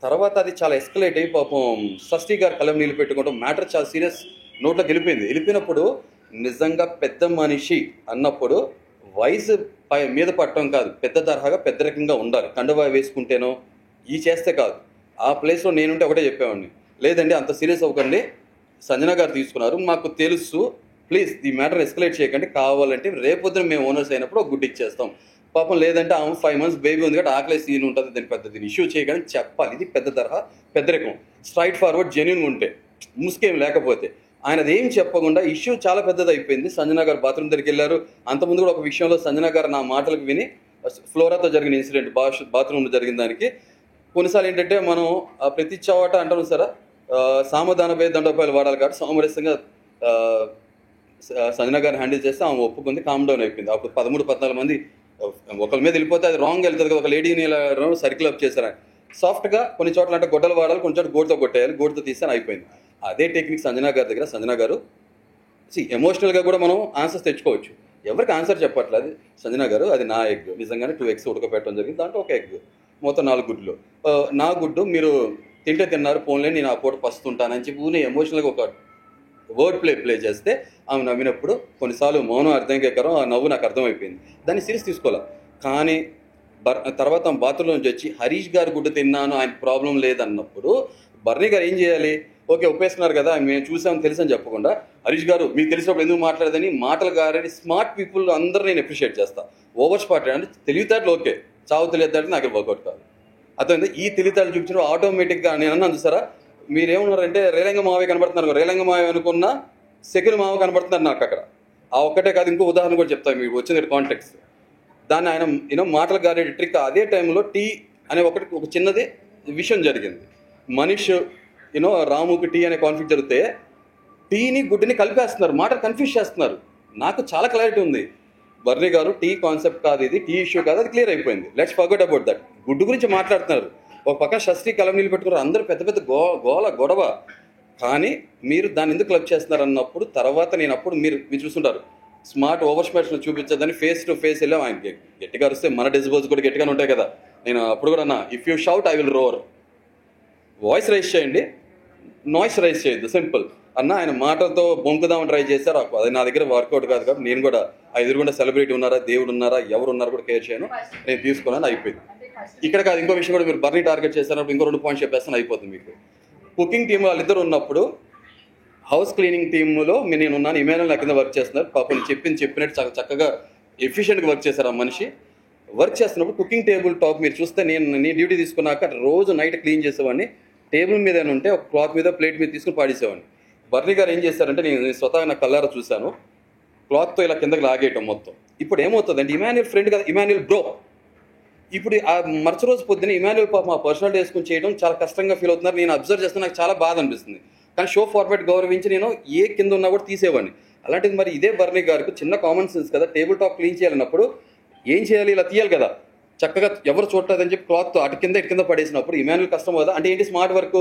తర్వాత అది చాలా ఎస్కలేట్ అయ్యి పాపం షష్ఠీ గారు కళ్ళం నీళ్ళు పెట్టుకుంటాం, మ్యాటర్ చాలా సీరియస్ నోట్లోకి వెళ్ళిపోయినప్పుడు నిజంగా పెద్ద మనిషి అన్నప్పుడు వయసు మీద పట్టడం కాదు, పెద్ద తరహాగా పెద్ద రకంగా ఉండాలి. కండువా వేసుకుంటేనో ఈ చేస్తే కాదు. ఆ ప్లేస్లో నేనుంటే ఒకటే చెప్పేవాడిని, లేదండి అంత సీరియస్ అవ్వకండి, సంజన గారు తీసుకున్నారు, మాకు తెలుసు, ప్లీజ్ ఈ మ్యాటర్ ఎస్కలేట్ చేయకండి, కావాలంటే రేపొద్దున మేము ఓనర్స్ అయినప్పుడు ఒక గుడ్ ఇచ్చేస్తాం. పాపం లేదంటే 5 months బేబీ ఉంది కాబట్టి ఆకలి సీన్ ఉంటుంది, దాని పెద్దది ఇష్యూ చేయకండి చెప్పాలి. ఇది పెద్ద తరహా పెద్ద రకం, స్ట్రైట్ ఫార్వర్డ్ జెన్యూన్గా ఉంటే, ముసుకేం లేకపోతే. ఆయనది ఏం చెప్పకుండా ఇష్యూ చాలా పెద్దది అయిపోయింది. సంజన గారు బాత్రూమ్ దగ్గరికి వెళ్ళారు. అంతకుముందు కూడా ఒక విషయంలో సంజన గారు నా మాటలకు విని ఫ్లోరాతో జరిగిన ఇన్సిడెంట్, బాత్రూమ్లో జరిగిన దానికి కొన్నిసార్లు ఏంటంటే మనం ప్రతి చోట అంటాం సరే సామధాన భేద దండోపాయాలు వాడాలి కాబట్టి సామరస్యంగా సంజన గారిని హ్యాండిల్ చేస్తే ఆమె ఒప్పుకుంది, కామ్ డౌన్ అయిపోయింది. అప్పుడు 13-14 మంది ఒకరి మీద వెళ్ళిపోతే అది రాంగ్ వెళ్తుంది కదా. ఒక లేడీని సర్కిల్ అప్ చేశారు. సాఫ్ట్గా కొన్ని చోట్ల అంటే గొడ్డలు వాడాలి, కొన్ని చోట్ల గోడుతో కొట్టేయాలి, గోడుతో తీస్తే అయిపోయింది. అదే టెక్నిక్ సంజన గారి దగ్గర. సంజన గారు ఎమోషనల్గా కూడా మనం ఆన్సర్స్ తెచ్చుకోవచ్చు. ఎవరికి ఆన్సర్ చెప్పట్లేదు. సంజన గారు అది నా ఎగ్, నిజంగానే 2 eggs ఉడకపెట్టడం జరిగింది, దాంట్లో ఒక ఎగ్, మొత్తం 4 గుడ్లు. నా గుడ్డు మీరు తిన్నారు, ఫోన్లే నేను ఆ పూట పస్తుంటానని చెప్పి ఎమోషనల్గా ఒక వర్డ్ ప్లే చేస్తే ఆమె నవ్వినప్పుడు కొన్నిసార్లు మౌనం అర్థంకేకరం, ఆ నవ్వు నాకు అర్థమైపోయింది. దాన్ని సీరియస్ తీసుకోవాలి. కానీ తర్వాత బాత్రూంలో నుంచి వచ్చి హరీష్ గారు గుడ్డు తిన్నాను, ఆయన ప్రాబ్లం లేదన్నప్పుడు బర్నీ గారు ఏం చేయాలి? ఓకే ఒప్పేసుకున్నారు కదా, మేము చూసామని తెలుసు అని చెప్పకుండా హరీష్ గారు మీకు తెలిసినప్పుడు ఎందుకు మాట్లాడదని మాటలు గారని స్మార్ట్ పీపుల్ అందరూ నేను అప్రిషియేట్ చేస్తాను. ఓవర్ స్మార్ట్ అంటే తెలివితేటలు ఓకే, చావు తెలియతాడు నాకు వర్కౌట్ కాదు. అర్థమైంది. ఈ తెలివితేటలు చూపించడం ఆటోమేటిక్గా నేను అన్నాను చూసారా, మీరేమన్నారంటే రేలంగ మావే కనబడుతున్నారు, రేలంగ మావే అనుకున్న సెకండ్ మావ కనబడుతున్నారు నాకు అక్కడ. ఆ ఒక్కటే కాదు, ఇంకో ఉదాహరణ కూడా చెప్తాను మీకు వచ్చింది కాంటెక్స్ట్. దాన్ని ఆయన మాటలు గారే ట్రిక్. అదే టైంలో టీ అనే ఒక చిన్నది విషయం జరిగింది. మనీష్ రాముకి టీ అనే కాన్ఫ్లిక్ట్ జరిగితే టీని గుడ్డిని కలిపేస్తున్నారు, మాట కన్ఫ్యూజ్ చేస్తున్నారు. నాకు చాలా క్లారిటీ ఉంది, బర్నీ గారు టీ కాన్సెప్ట్ కాదు, ఇది టీ ఇష్యూ కాదు, అది క్లియర్ అయిపోయింది, లెట్స్ ఫర్గెట్ అబౌట్ దట్. గుడ్డు గురించి మాట్లాడుతున్నారు, ఒక పక్క షష్ఠీ కలం నీళ్ళు పెట్టుకున్నారు, అందరూ పెద్ద పెద్ద గొడవ. కానీ మీరు దాన్ని ఎందుకు క్లబ్ చేస్తున్నారు అన్నప్పుడు తర్వాత నేను అప్పుడు మీరు చూస్తుంటారు స్మార్ట్ ఓవర్ స్మార్ట్స్ చూపించదని ఫేస్ టు ఫేస్ వెళ్ళాం. ఆయన గట్టిగా వస్తే మన డిస్బోల్స్ కూడా గట్టిగానే ఉంటాయి కదా. నేను అప్పుడు కూడా అన్నా, if you shout I will roar. Voice raise చేయండి, నాయిస్ రైజ్ చేయొద్దు, సింపుల్ అన్న. ఆయన మాటలతో బొంకుదామని ట్రై చేశారు, అది నా దగ్గర వర్కౌట్ కాదు కాబట్టి నేను కూడా ఎదురుగుండా సెలబ్రిటీ ఉన్నారా, దేవుడు ఉన్నారా, ఎవరు ఉన్నారా కూడా కేర్ చేయను, నేను తీసుకున్నాను, అయిపోయింది. ఇక్కడ కాదు, ఇంకో విషయం కూడా మీరు బర్నీ టార్గెట్ చేస్తున్నప్పుడు ఇంకో 2 పాయింట్స్ చెప్పేస్తాను, అయిపోతుంది మీకు. కుకింగ్ టీమ్ వాళ్ళిద్దరు ఉన్నప్పుడు హౌస్ క్లీనింగ్ టీంలో నేను ఉన్నాను, ఇమాన్యుల్ నా కింద వర్క్ చేస్తున్నారు. పాపం చెప్పినట్టు చాలా చక్కగా ఎఫిషియెంట్గా వర్క్ చేశారు ఆ మనిషి. వర్క్ చేస్తున్నప్పుడు కుకింగ్ టేబుల్ టాప్ మీరు చూస్తే నేను డ్యూటీ తీసుకున్నాక రోజు నైట్ క్లీన్ చేసేవాడిని. టేబుల్ మీద ఉంటే ఒక క్లాత్ మీద ప్లేట్ మీద తీసుకుని పాడేసేవాడిని. బర్నీ గారు ఏం చేశారంటే నేను స్వతహా నా కళ్ళారా చూశాను, క్లాత్తో ఇలా కిందకి లాగేయటం మొత్తం. ఇప్పుడు ఏమవుతుందంటే ఇమాన్యుల్ ఫ్రెండ్ కదా, ఇమాన్యుల్ బ్రో. ఇప్పుడు ఆ మరుసటి రోజు పొద్దున్న ఇమాన్యుల్ పాప మా పర్సనల్ వేసుకుని చేయడం చాలా కష్టంగా ఫీల్ అవుతున్నారు. నేను అబ్జర్వ్ చేస్తే నాకు చాలా బాధ అనిపిస్తుంది. కానీ షో ఫార్మాట్ గౌరవించి నేను ఏ కింద ఉన్నా కూడా తీసేవాడిని. అలాంటిది మరి ఇదే బర్నీ గారికి చిన్న కామన్ సెన్స్ కదా, టేబుల్ టాప్ క్లీన్ చేయాలన్నప్పుడు ఏం చేయాలి, ఇలా తీయాలి కదా, చక్కగా ఎవరు చూడలేదని చెప్పి క్లాత్ అటు కింద పడేసినప్పుడు ఇమాన్యుల్ కష్టం కదా. అంటే ఏంటి స్మార్ట్ వర్క్,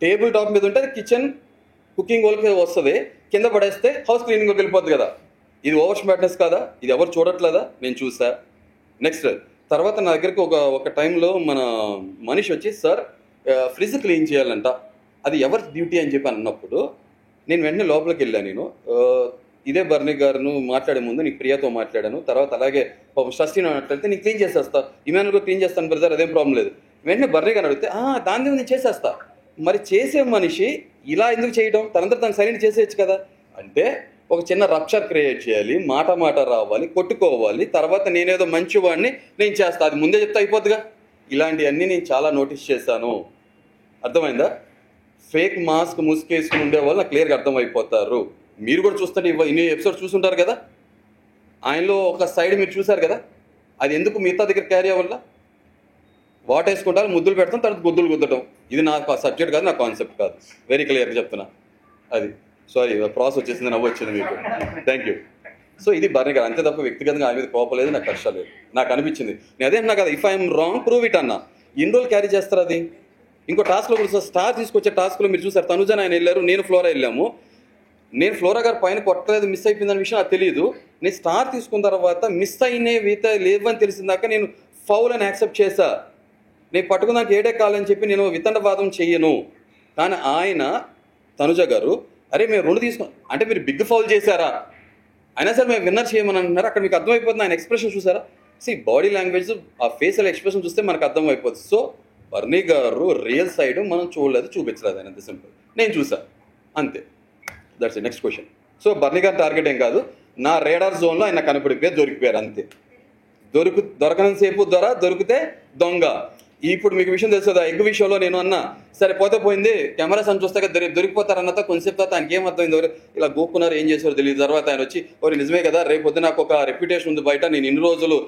టేబుల్ టాప్ మీద ఉంటే కిచెన్ కుకింగ్ వాళ్ళకి వస్తుంది, కింద పడేస్తే హౌస్ క్లీనింగ్ వెళ్ళిపోద్ది కదా. ఇది ఓవర్ స్మార్ట్నెస్ కదా, ఇది ఎవరు చూడట్లేదా, నేను చూసా. నెక్స్ట్ తర్వాత నా దగ్గరికి ఒక టైంలో మన మనిషి వచ్చి, సార్ ఫ్రిడ్జ్ క్లీన్ చేయాలంట, అది ఎవరి డ్యూటీ అని చెప్పి అన్నప్పుడు నేను వెంటనే లోపలికి వెళ్ళాను. నేను ఇదే బర్నీ గారును మాట్లాడే ముందు నీకు ప్రియాతో మాట్లాడాను, తర్వాత అలాగే షష్ఠి మాట్లాడితే నీకు క్లీన్ చేసేస్తా, ఇమానుల్ కూడా క్లీన్ చేస్తాను బ్రదర్, అదేం ప్రాబ్లం లేదు. వెంటనే బర్నీ గారు అడిగితే దాని నేను చేసేస్తా. మరి చేసే మనిషి ఇలా ఎందుకు చేయడం, తనంతా తను సైలెంట్ చేసేయచ్చు కదా. అంటే ఒక చిన్న రప్చర్ క్రియేట్ చేయాలి, మాట రావాలి, కొట్టుకోవాలి, తర్వాత నేనేదో మంచివాడిని నేను చేస్తా, అది ముందే చెప్తే అయిపోద్దిగా. ఇలాంటివన్నీ నేను చాలా నోటీస్ చేశాను. అర్థమైందా? ఫేక్ మాస్క్ ముసుకేసుకుని ఉండేవాళ్ళు నాకు క్లియర్గా అర్థమైపోతారు. మీరు కూడా చూస్తుంటే ఇన్ని ఎపిసోడ్స్ చూసుంటారు కదా, ఆయనలో ఒక సైడ్ మీరు చూసారు కదా, అది ఎందుకు మిగతా దగ్గర క్యారీ అవ్వాల? వాటేసుకుంటారు, ముద్దులు పెడతాం, తర్వాత గుద్దులు గుద్దడం. ఇది నాకు సబ్జెక్ట్ కాదు, నా కాన్సెప్ట్ కాదు. వెరీ క్లియర్గా చెప్తున్నా. అది సారీ ప్రాసెస్ వచ్చేసింది, నవ్వు వచ్చింది మీకు. Thank you. సో ఇది బర్నీ గారు, అంతే తప్ప వ్యక్తిగతంగా ఆయన మీద కోపం లేదు, నాకు కష్టం లేదు. నాకు అనిపించింది, నేను అదే అన్నా కదా, if I'm wrong prove it అన్నా. ఎన్ని రోజులు క్యారీ చేస్తారు అది? ఇంకో టాస్క్లో కూడా స్టార్ తీసుకొచ్చే టాస్క్లో మీరు చూసారు, తనుజన్ ఆయన వెళ్ళారు, నేను ఫ్లోరా వెళ్ళాము. నేను ఫ్లోరా గారు పైన కొట్టలేదు, మిస్ అయిపోయిందనే విషయం నాకు తెలియదు. నేను స్టార్ తీసుకున్న తర్వాత మిస్ అయినవి లేవని తెలిసిందాక నేను ఫౌల్ అని యాక్సెప్ట్ చేశా. నేను పట్టుకున్నాక ఏడే కాలని చెప్పి నేను వితండవాదం చెయ్యను. కానీ ఆయన తనుజ గారు అరే మేము 2 తీసుకున్నాం అంటే మీరు బిగ్ ఫౌల్ చేశారా, అయినా సరే మేము విన్నర్ చేయమని అంటున్నారు. అక్కడ మీకు అర్థమైపోతుంది, ఆయన ఎక్స్ప్రెషన్ చూసారా? బాడీ లాంగ్వేజ్, ఆ ఫేషియల్ ఎక్స్ప్రెషన్ చూస్తే మనకు అర్థమైపోతుంది. సో బర్నీ గారు రియల్ సైడ్ మనం చూడలేదు, చూపించలేదు, ఆయన అంత సింపుల్. నేను చూసా అంతే. That's it. Next question. So Barney గారి టార్గెట్ ఏం కాదు, నా రేడార్ జోన్లో ఆయన కనపడిపోయారు, దొరికిపోయారు అంతే. దొరకనంతసేపు దొరికితే దొంగ. ఇప్పుడు మీకు విషయం తెలుస్తుంది, ఆ ఎగ్ విషయంలో నేను అన్నా సరే పోతే పోయింది, కెమెరాస్ అని చూస్తే దొరికిపోతారు అన్నతో కొంచెం తర్వాత ఆయనకి ఏమర్థమైంది, ఇలా గోక్కున్నారు, ఏం చేశారో తెలియదు. తర్వాత ఆయన వచ్చి నిజమే కదా, రేపు పొద్దు నాకు ఒక రెప్యుటేషన్ ఉంది బయట, నేను ఇన్ని రోజులు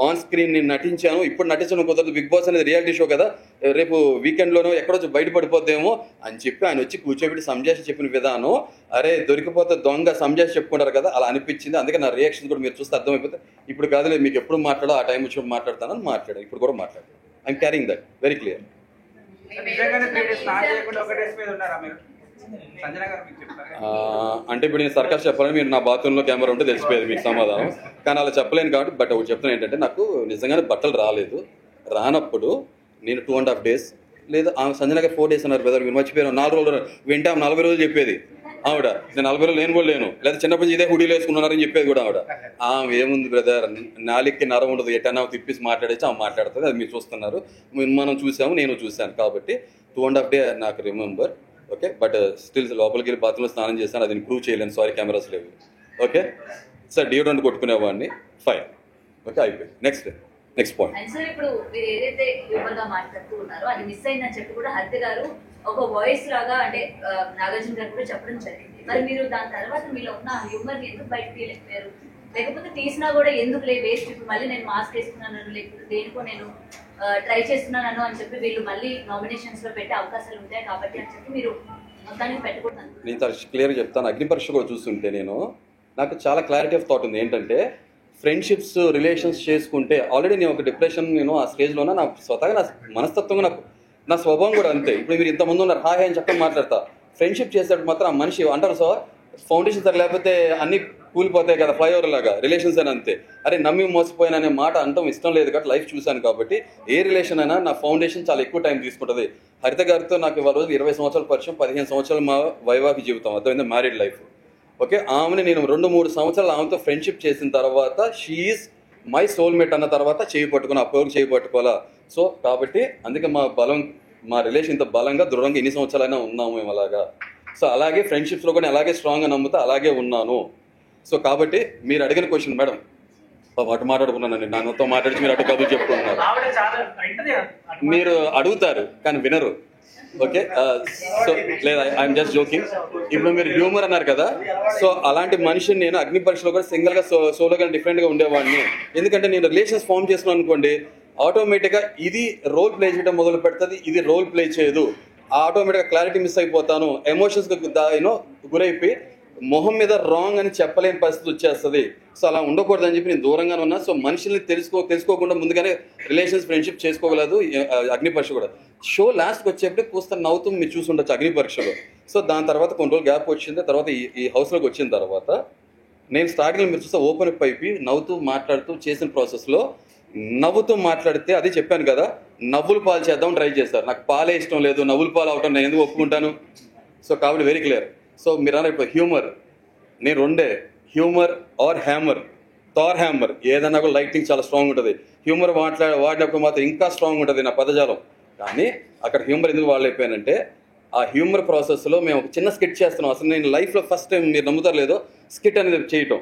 ఆన్ స్క్రీన్ నేను నటించాను, ఇప్పుడు నటించడం కుదరదు, బిగ్ బాస్ అనేది రియాలిటీ షో కదా, రేపు వీకెండ్లోనో ఎక్కడో బయటపడిపోద్దేమో అని చెప్పి ఆయన వచ్చి కూర్చోబెట్టి సంజాషి చెప్పిన విధానం, అరే దొరికిపోతే దొంగ సంజాషి చెప్పుకుంటారు కదా, అలా అనిపించింది. అందుకే నా రియాక్షన్ కూడా మీరు చూస్తే అర్థమైపోతే, ఇప్పుడు కాదులే మీకు ఎప్పుడు మాట్లాడో ఆ టైం వచ్చి మాట్లాడతానని మాట్లాడాను, ఇప్పుడు కూడా మాట్లాడాను. I'm carrying that very clear. అంటే ఇప్పుడు నేను సర్కస్ చెప్పాలని మీరు నా బాత్రూంలో కెమెరా ఉంటే తెలిసిపోయేది మీకు సమాధానం, కానీ అలా చెప్పలేను కాబట్టి. బట్ ఒకటి చెప్తాను ఏంటంటే, నాకు నిజంగానే బట్టలు రాలేదు. రానప్పుడు నేను 2.5 days లేదా సంజన గారు 4 days అన్నారు బ్రదర్, మీరు మర్చిపోయాను. 4 రోజులు వింటే 40 రోజులు చెప్పేది ఆవిడ. నేను 40 రోజులు నేను కూడా లేను, లేదా చిన్నప్పుడు ఇదే హుడీలు వేసుకున్నారని చెప్పేది కూడా ఆవిడ. ఏముంది బ్రదర్, నాలికి నరం ఉండదు, ఎటన్నా తిప్పేసి మాట్లాడేసి ఆమె మాట్లాడుతుంది, అది మీరు చూస్తున్నారు, మనం చూసాము, నేను చూశాను. కాబట్టి 2.5 days నాకు రిమెంబర్. ఓకే, బట్ స్టిల్ లోపలికి వెళ్ళి బాత్రూంలో స్నానం చేశాను, అది ప్రూవ్ చేయలేను, సారీ కెమెరాస్ లేవు. ఓకే సార్, డియోడ్రెంట్ కొట్టుకునేవాడిని, ఫైన్. ఓకే అయిపోయింది. Next point. సార్ ఇప్పుడు మీరు ఏదైతే హ్యూమర్ గా మాట్లాడుతూ ఉన్నారో అది మిస్ అయిందని చెప్పి కూడా హరిత గారు ఒక వాయిస్ లాగా అంటే నాగార్జున గారు కూడా చెప్పడం జరిగింది. మరి మీరు దాని తర్వాత మీలో ఉన్న హ్యూమర్ ని ఎందుకు బయటకు తీయలేకపోయారు? లేకపోతే తీసినా కూడా ఎందుకు వేస్ట్, ఇప్పుడు మళ్ళీ నేను మాస్క్ వేసుకున్నాను, లేకపోతే దేనికో నేను ట్రై చేస్తున్నాను అని చెప్పి వీళ్ళు మళ్ళీ నామినేషన్స్ లో పెట్టే అవకాశాలు ఉంటాయి కాబట్టి అని చెప్పి మీరు మొత్తానికి పెట్టకూడదు. నేను క్లియర్గా చెప్తాను, అగ్ని పరీక్ష కూడా చూస్తుంటే నాకు చాలా క్లారిటీ ఆఫ్ థాట్ ఉంది. ఏంటంటే ఫ్రెండ్షిప్స్ రిలేషన్స్ చేసుకుంటే ఆల్రెడీ నేను ఒక డిప్రెషన్, నేను ఆ స్టేజ్లోనే నా స్వతహాగా నా మనస్తత్వంగా నా స్వభావం కూడా అంతే. ఇప్పుడు మీరు ఇంతమంది ఉన్నారు, హాయ్ అని చక్కగా మాట్లాడతా. ఫ్రెండ్షిప్ చేసేటప్పుడు మాత్రం ఆ మనిషి అంటారు సో ఫౌండేషన్ సరే లేకపోతే అన్ని కూలిపోతాయి కదా, ఫ్లైఓవర్ లాగా రిలేషన్స్ అని అంతే. అరే నమ్మి మోసపోయిన మాట అంటాం ఇష్టం లేదు కాబట్టి లైఫ్ చూశాను కాబట్టి ఏ రిలేషన్ అయినా నా ఫౌండేషన్ చాలా ఎక్కువ టైం తీసుకుంటుంది. హరిత గారితో నాకు ఇవాళ రోజు 20 సంవత్సరాల పరిచయం, 15 సంవత్సరాలు మా వైవాహిక జీవితం, అర్థమైంది, మ్యారీడ్ లైఫ్. ఓకే, ఆమెని నేను 2-3 సంవత్సరాలు ఆమెతో ఫ్రెండ్షిప్ చేసిన తర్వాత షీఈస్ మై సోల్మేట్ అన్న తర్వాత చేయి పట్టుకుని అప్పటివరకు చేయి పట్టుకోవాలా. సో కాబట్టి అందుకే మా రిలేషన్ ఇంత బలంగా దృఢంగా ఎన్ని సంవత్సరాలైనా ఉన్నాము మేము అలాగా. సో అలాగే ఫ్రెండ్షిప్స్లో కూడా అలాగే స్ట్రాంగ్గా నమ్ముతా అలాగే ఉన్నాను. సో కాబట్టి మీరు అడిగిన క్వశ్చన్ మేడం, అటు మాట్లాడుకున్నానండి, నాతో మాట్లాడి మీరు అటు కబుర్లు చెప్పుకుంటున్నారు. మీరు అడుగుతారు కానీ వినరు. ఓకే సో లేదా ఐఎమ్ జస్ట్ జోకింగ్. ఇప్పుడు మీరు హ్యూమర్ అన్నారు కదా, సో అలాంటి మనిషిని నేను అగ్ని పరీక్షలో కూడా సింగిల్గా సోలోగా డిఫరెంట్గా ఉండేవాడిని. ఎందుకంటే నేను రిలేషన్స్ ఫామ్ చేసుకున్నాను అనుకోండి, ఆటోమేటిక్గా ఇది రోల్ ప్లే చేయడం మొదలు పెడుతుంది, ఇది రోల్ ప్లే చేయదు, ఆటోమేటిక్గా క్లారిటీ మిస్ అయిపోతాను, ఎమోషన్స్కి గురైపోయి మొహం మీద రాంగ్ అని చెప్పలేని పరిస్థితి వచ్చేస్తుంది. సో అలా ఉండకూడదని చెప్పి నేను దూరంగానే ఉన్నా. సో మనుషుల్ని తెలుసుకోకుండా ముందుగానే రిలేషన్స్ ఫ్రెండ్షిప్ చేసుకోగలదు. అగ్ని పరీక్ష కూడా షో లాస్ట్కి వచ్చేప్పుడే కూస్తా నవ్వుతూ మీరు చూసుండొచ్చు అగ్ని పరీక్షలో. సో దాని తర్వాత కొన్ని రోజులు గ్యాప్ వచ్చింది. తర్వాత ఈ హౌస్లోకి వచ్చిన తర్వాత నేను స్టార్టింగ్లో మీరు చూస్తే ఓపెన్ అప్ అయిపోయి నవ్వుతూ మాట్లాడుతూ చేసిన ప్రాసెస్లో నవ్వుతూ మాట్లాడితే అది చెప్పాను కదా, నవ్వులు పాలు చేద్దాం ట్రై చేస్తారు. నాకు పాలే ఇష్టం లేదు, నవ్వులు పాలు అవటం నేను ఎందుకు ఒప్పుకుంటాను? సో కాబట్టి వెరీ క్లియర్. సో మీరు అన్న ఇప్పుడు హ్యూమర్, నేను రెండే, humour or hammer, Thor hammer, ఏదన్నా కూడా లైటింగ్ చాలా స్ట్రాంగ్ ఉంటుంది. హ్యూమర్ వాడినప్పుడు మాత్రం ఇంకా స్ట్రాంగ్ ఉంటుంది నా పదజాలం. కానీ అక్కడ హ్యూమర్ ఎందుకు వాడలేకపోయానంటే, ఆ హ్యూమర్ ప్రాసెస్లో మేము ఒక చిన్న స్కిట్ చేస్తున్నాం. అసలు నేను లైఫ్లో ఫస్ట్ టైం, మీరు నమ్ముతారు లేదో, స్కిట్ అనేది చేయటం.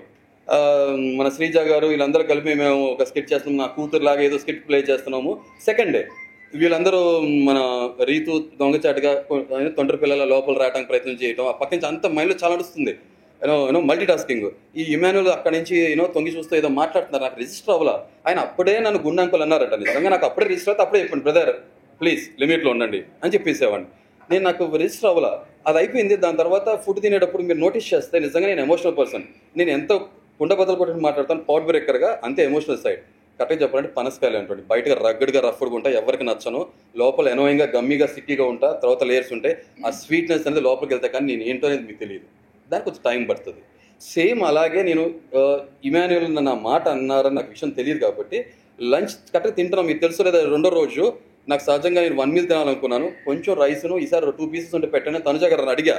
మన శ్రీజ గారు వీళ్ళందరూ కలిపి మేము ఒక స్కిట్ చేస్తున్నాం. నా కూతురులాగా ఏదో స్కిట్ ప్లే చేస్తున్నాము. సెకండ్ డే వీళ్ళందరూ మన రీతు దొంగచాటుగా తొంటరి పిల్లల లోపల రావడానికి ప్రయత్నం చేయటం, ఆ పక్క నుంచి అంత మైండ్లో చాలా నడుస్తుంది. You know multi tasking. ఈ ఇమాన్యుల్ అక్కడి నుంచి తొంగి చూస్తూ ఏదో మాట్లాడుతున్నారు, నాకు రిజిస్టర్ అవ్వాలా. ఆయన అప్పుడే నన్ను గుండంకులు అన్నారట. నిజంగా నాకు అప్పుడే రిజిస్టర్ అయితే అప్పుడే చెప్పండి, బ్రదర్ ప్లీజ్ లిమిట్లో ఉండండి అని చెప్పేసేవాడిని. నాకు రిజిస్టర్ అవ్వాలా. అది అయిపోయింది. దాని తర్వాత ఫుడ్ తినేటప్పుడు మీరు నోటీస్ చేస్తే నిజంగా నేను ఎమోషనల్ పర్సన్. నేను ఎంతో కుండ బద్దలు కొట్టి మాట్లాడతాను, పౌట్ బ్రేకర్గా, అంతే ఎమోషనల్ సైడ్. కరెక్ట్గా చెప్పాలంటే పనసకాయలు అంటుంది. బయటగా రగ్గడ్గా రఫ్డ్గా ఉంటాయి, ఎవరికి నచ్చను. లోపల ఎనోయింగ్గా గమ్మీగా సిక్కిగా ఉంటా, తర్వాత లేయర్స్ ఉంటాయి. ఆ స్వీట్నెస్ అనేది లోపలికి వెళ్తే కానీ నేను ఏంటో అనేది మీకు తెలియదు. దానికి కొంచెం టైం పడుతుంది. సేమ్ అలాగే నేను ఇమాన్యుల్ నా మాట అన్నారని నాకు విషయం తెలియదు కాబట్టి లంచ్ కరెక్ట్గా తింటున్నాను. మీకు తెలుసు లేదా, రెండో రోజు నాకు సహజంగా నేను 1 మీల్ తినాలనుకున్నాను. కొంచెం రైస్ను ఈసారి 2 పీసెస్ ఉంటే పెట్టాను. తనుజ గారు అడిగా,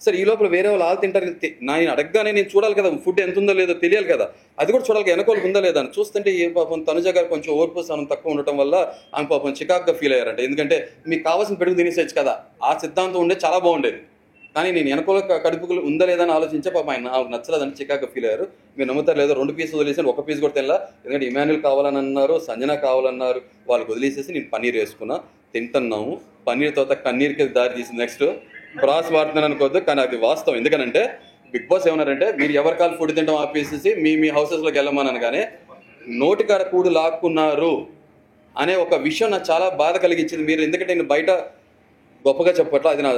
సరే ఈ లోపల వేరే వాళ్ళు ఆలు తింటారు, నేను అడగగానే నేను చూడాలి కదా ఫుడ్ ఎంత ఉందో లేదో తెలియాలి కదా, అది కూడా చూడాలి, వెనకోళ్ళకి ఉందా లేదా అని. చూస్తుంటే ఏ పాపం తనుజ గారు కొంచెం ఓర్పు సహనం తక్కువ ఉండటం వల్ల ఆమె పాపం చికాక్గా ఫీల్ అయ్యారంట. ఎందుకంటే మీకు కావాల్సిన పెరుగు తినేసేచ్చు కదా, ఆ సిద్ధాంతం ఉండే చాలా బాగుండేది. కానీ నేను వెనకోల కడుపులు ఉందా లేదా అని ఆలోచించే పాపం ఆయన నచ్చలేదని చికాక్గా ఫీల్ అయ్యారు. మీరు నమ్ముతారు లేదో 2 పీసులు వదిలేసాను, 1 పీస్ కూడా తినలా. ఎందుకంటే ఇమాన్యుల్ కావాలని అన్నారు, సంజన కావాలన్నారు, వాళ్ళకి వదిలేసేసి నేను పన్నీర్ వేసుకున్నా, తింటున్నాము. పన్నీర్ తర్వాత కన్నీర్కి దారి తీసింది. నెక్స్ట్ బ్రాస్ వాడుతున్నాను అనుకోవద్దు, కానీ అది వాస్తవం. ఎందుకంటే బిగ్ బాస్ ఏమన్నారంటే, మీరు ఎవరి కాలు ఫుడ్ తింటాం ఆపేసేసి మీ హౌసెస్లోకి వెళ్ళమని కానీ నోటికాడ కూడు లాక్కున్నారు అనే ఒక విషయం నాకు చాలా బాధ కలిగించింది. మీరు ఎందుకంటే నేను బయట గొప్పగా చెప్పట్లా, అది నా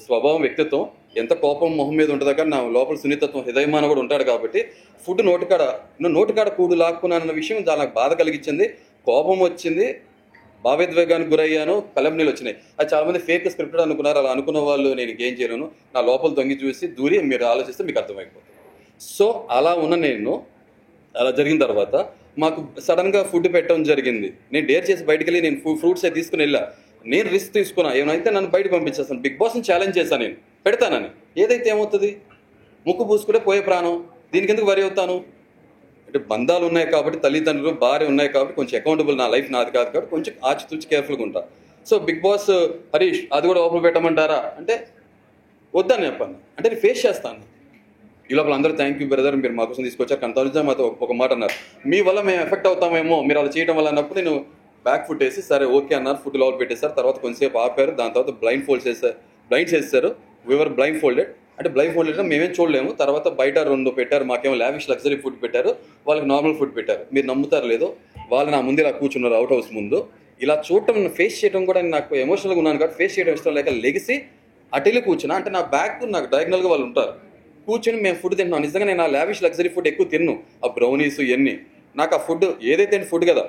స్వభావం, వ్యక్తిత్వం. ఎంత కోపం మొహం మీద ఉంటుందో కానీ నా లోపల సున్నితత్వం, హృదయమాన కూడా ఉంటాడు. కాబట్టి ఫుడ్ నోటికాడ కూడు లాక్కున్నానన్న విషయం చాలా నాకు బాధ కలిగించింది. కోపం వచ్చింది, భావోద్వేగానికి గురయ్యాను, కలంనీళ్ళు వచ్చినాయి. అది చాలామంది ఫేక్ స్క్రిప్టెడ్ అనుకున్నారు. అలా అనుకున్న వాళ్ళు నేను ఏం చేయలేను. నా లోపల తొంగి చూసి దూరి మీరు ఆలోచిస్తే మీకు అర్థమైపోతుంది. సో అలా ఉన్న నేను, అలా జరిగిన తర్వాత మాకు సడన్గా ఫుడ్ పెట్టడం జరిగింది. నేను డేర్ చేసి బయటకు వెళ్ళి నేను ఫ్రూట్స్ అయితే తీసుకుని వెళ్ళా. నేను రిస్క్ తీసుకున్నా, ఏమైతే నన్ను బయటకు పంపించేస్తాను. బిగ్ బాస్ని ఛాలెంజ్ చేశాను, నేను పెడతానని. ఏదైతే ఏమవుతుంది, ముక్కు పూసుకుంటే పోయే ప్రాణం, దీనికి ఎందుకు వరి అవుతాను? అంటే బంధాలు ఉన్నాయి కాబట్టి, తల్లిదండ్రులు భార్య ఉన్నాయి కాబట్టి కొంచెం అకౌంటబుల్, నా లైఫ్ నాది కాదు కాబట్టి కొంచెం ఆచితూచి కేర్ఫుల్గా ఉంటా. సో బిగ్ బాస్ హరీష్ అది కూడా ఓపెన్ పెట్టమంటారా అంటే వద్దని చెప్పాను. అంటే నేను ఫేస్ చేస్తాను. ఈ లోపల అందరూ థ్యాంక్ యూ బ్రదర్, మీరు మా కోసం తీసుకొచ్చారు. కానీ తనుజ మాతో ఒక మాట అన్నారు, మీ వల్ల మేము ఎఫెక్ట్ అవుతామేమో మీరు అలా చేయడం వల్ల అన్నప్పుడు నేను బ్యాక్ ఫుట్ వేసి సరే ఓకే అన్నారు. ఫుడ్ లోపల పెట్టేశారు. తర్వాత కొంచెంసేపు ఆపారు. దాని తర్వాత బ్లైండ్ చేస్తారు. We are blindfolded. అంటే బ్లైండ్ ఫోల్డెడ్ మేమేం చూడలేము. తర్వాత బయట 2 పెట్టారు, మాకేమో లావిష్ లగ్జరీ ఫుడ్ పెట్టారు, వాళ్ళకి నార్మల్ ఫుడ్ పెట్టారు. మీరు నమ్ముతారు లేదో, వాళ్ళు నా ముందు ఇలా కూర్చున్నారు అవుట్ హౌస్ ముందు. ఇలా చూడటం, ఫేస్ చేయడం కూడా నాకు ఎమోషనల్గా ఉన్నాను కాబట్టి ఫేస్ చేయడం ఇష్టం లేక లెగిసి అటెళ్ళి కూర్చున్నా. అంటే నా బ్యాక్ నాకు డయాగ్నల్గా వాళ్ళు ఉంటారు, కూర్చొని మేము ఫుడ్ తింటున్నాం. నిజంగా నేను ఆ లావిష్ లగ్జరీ ఫుడ్ ఎక్కువ తిన్ను, ఆ బ్రౌనీస్ ఇవన్నీ. నాకు ఆ ఫుడ్ ఏదైతే ఫుడ్ కదా,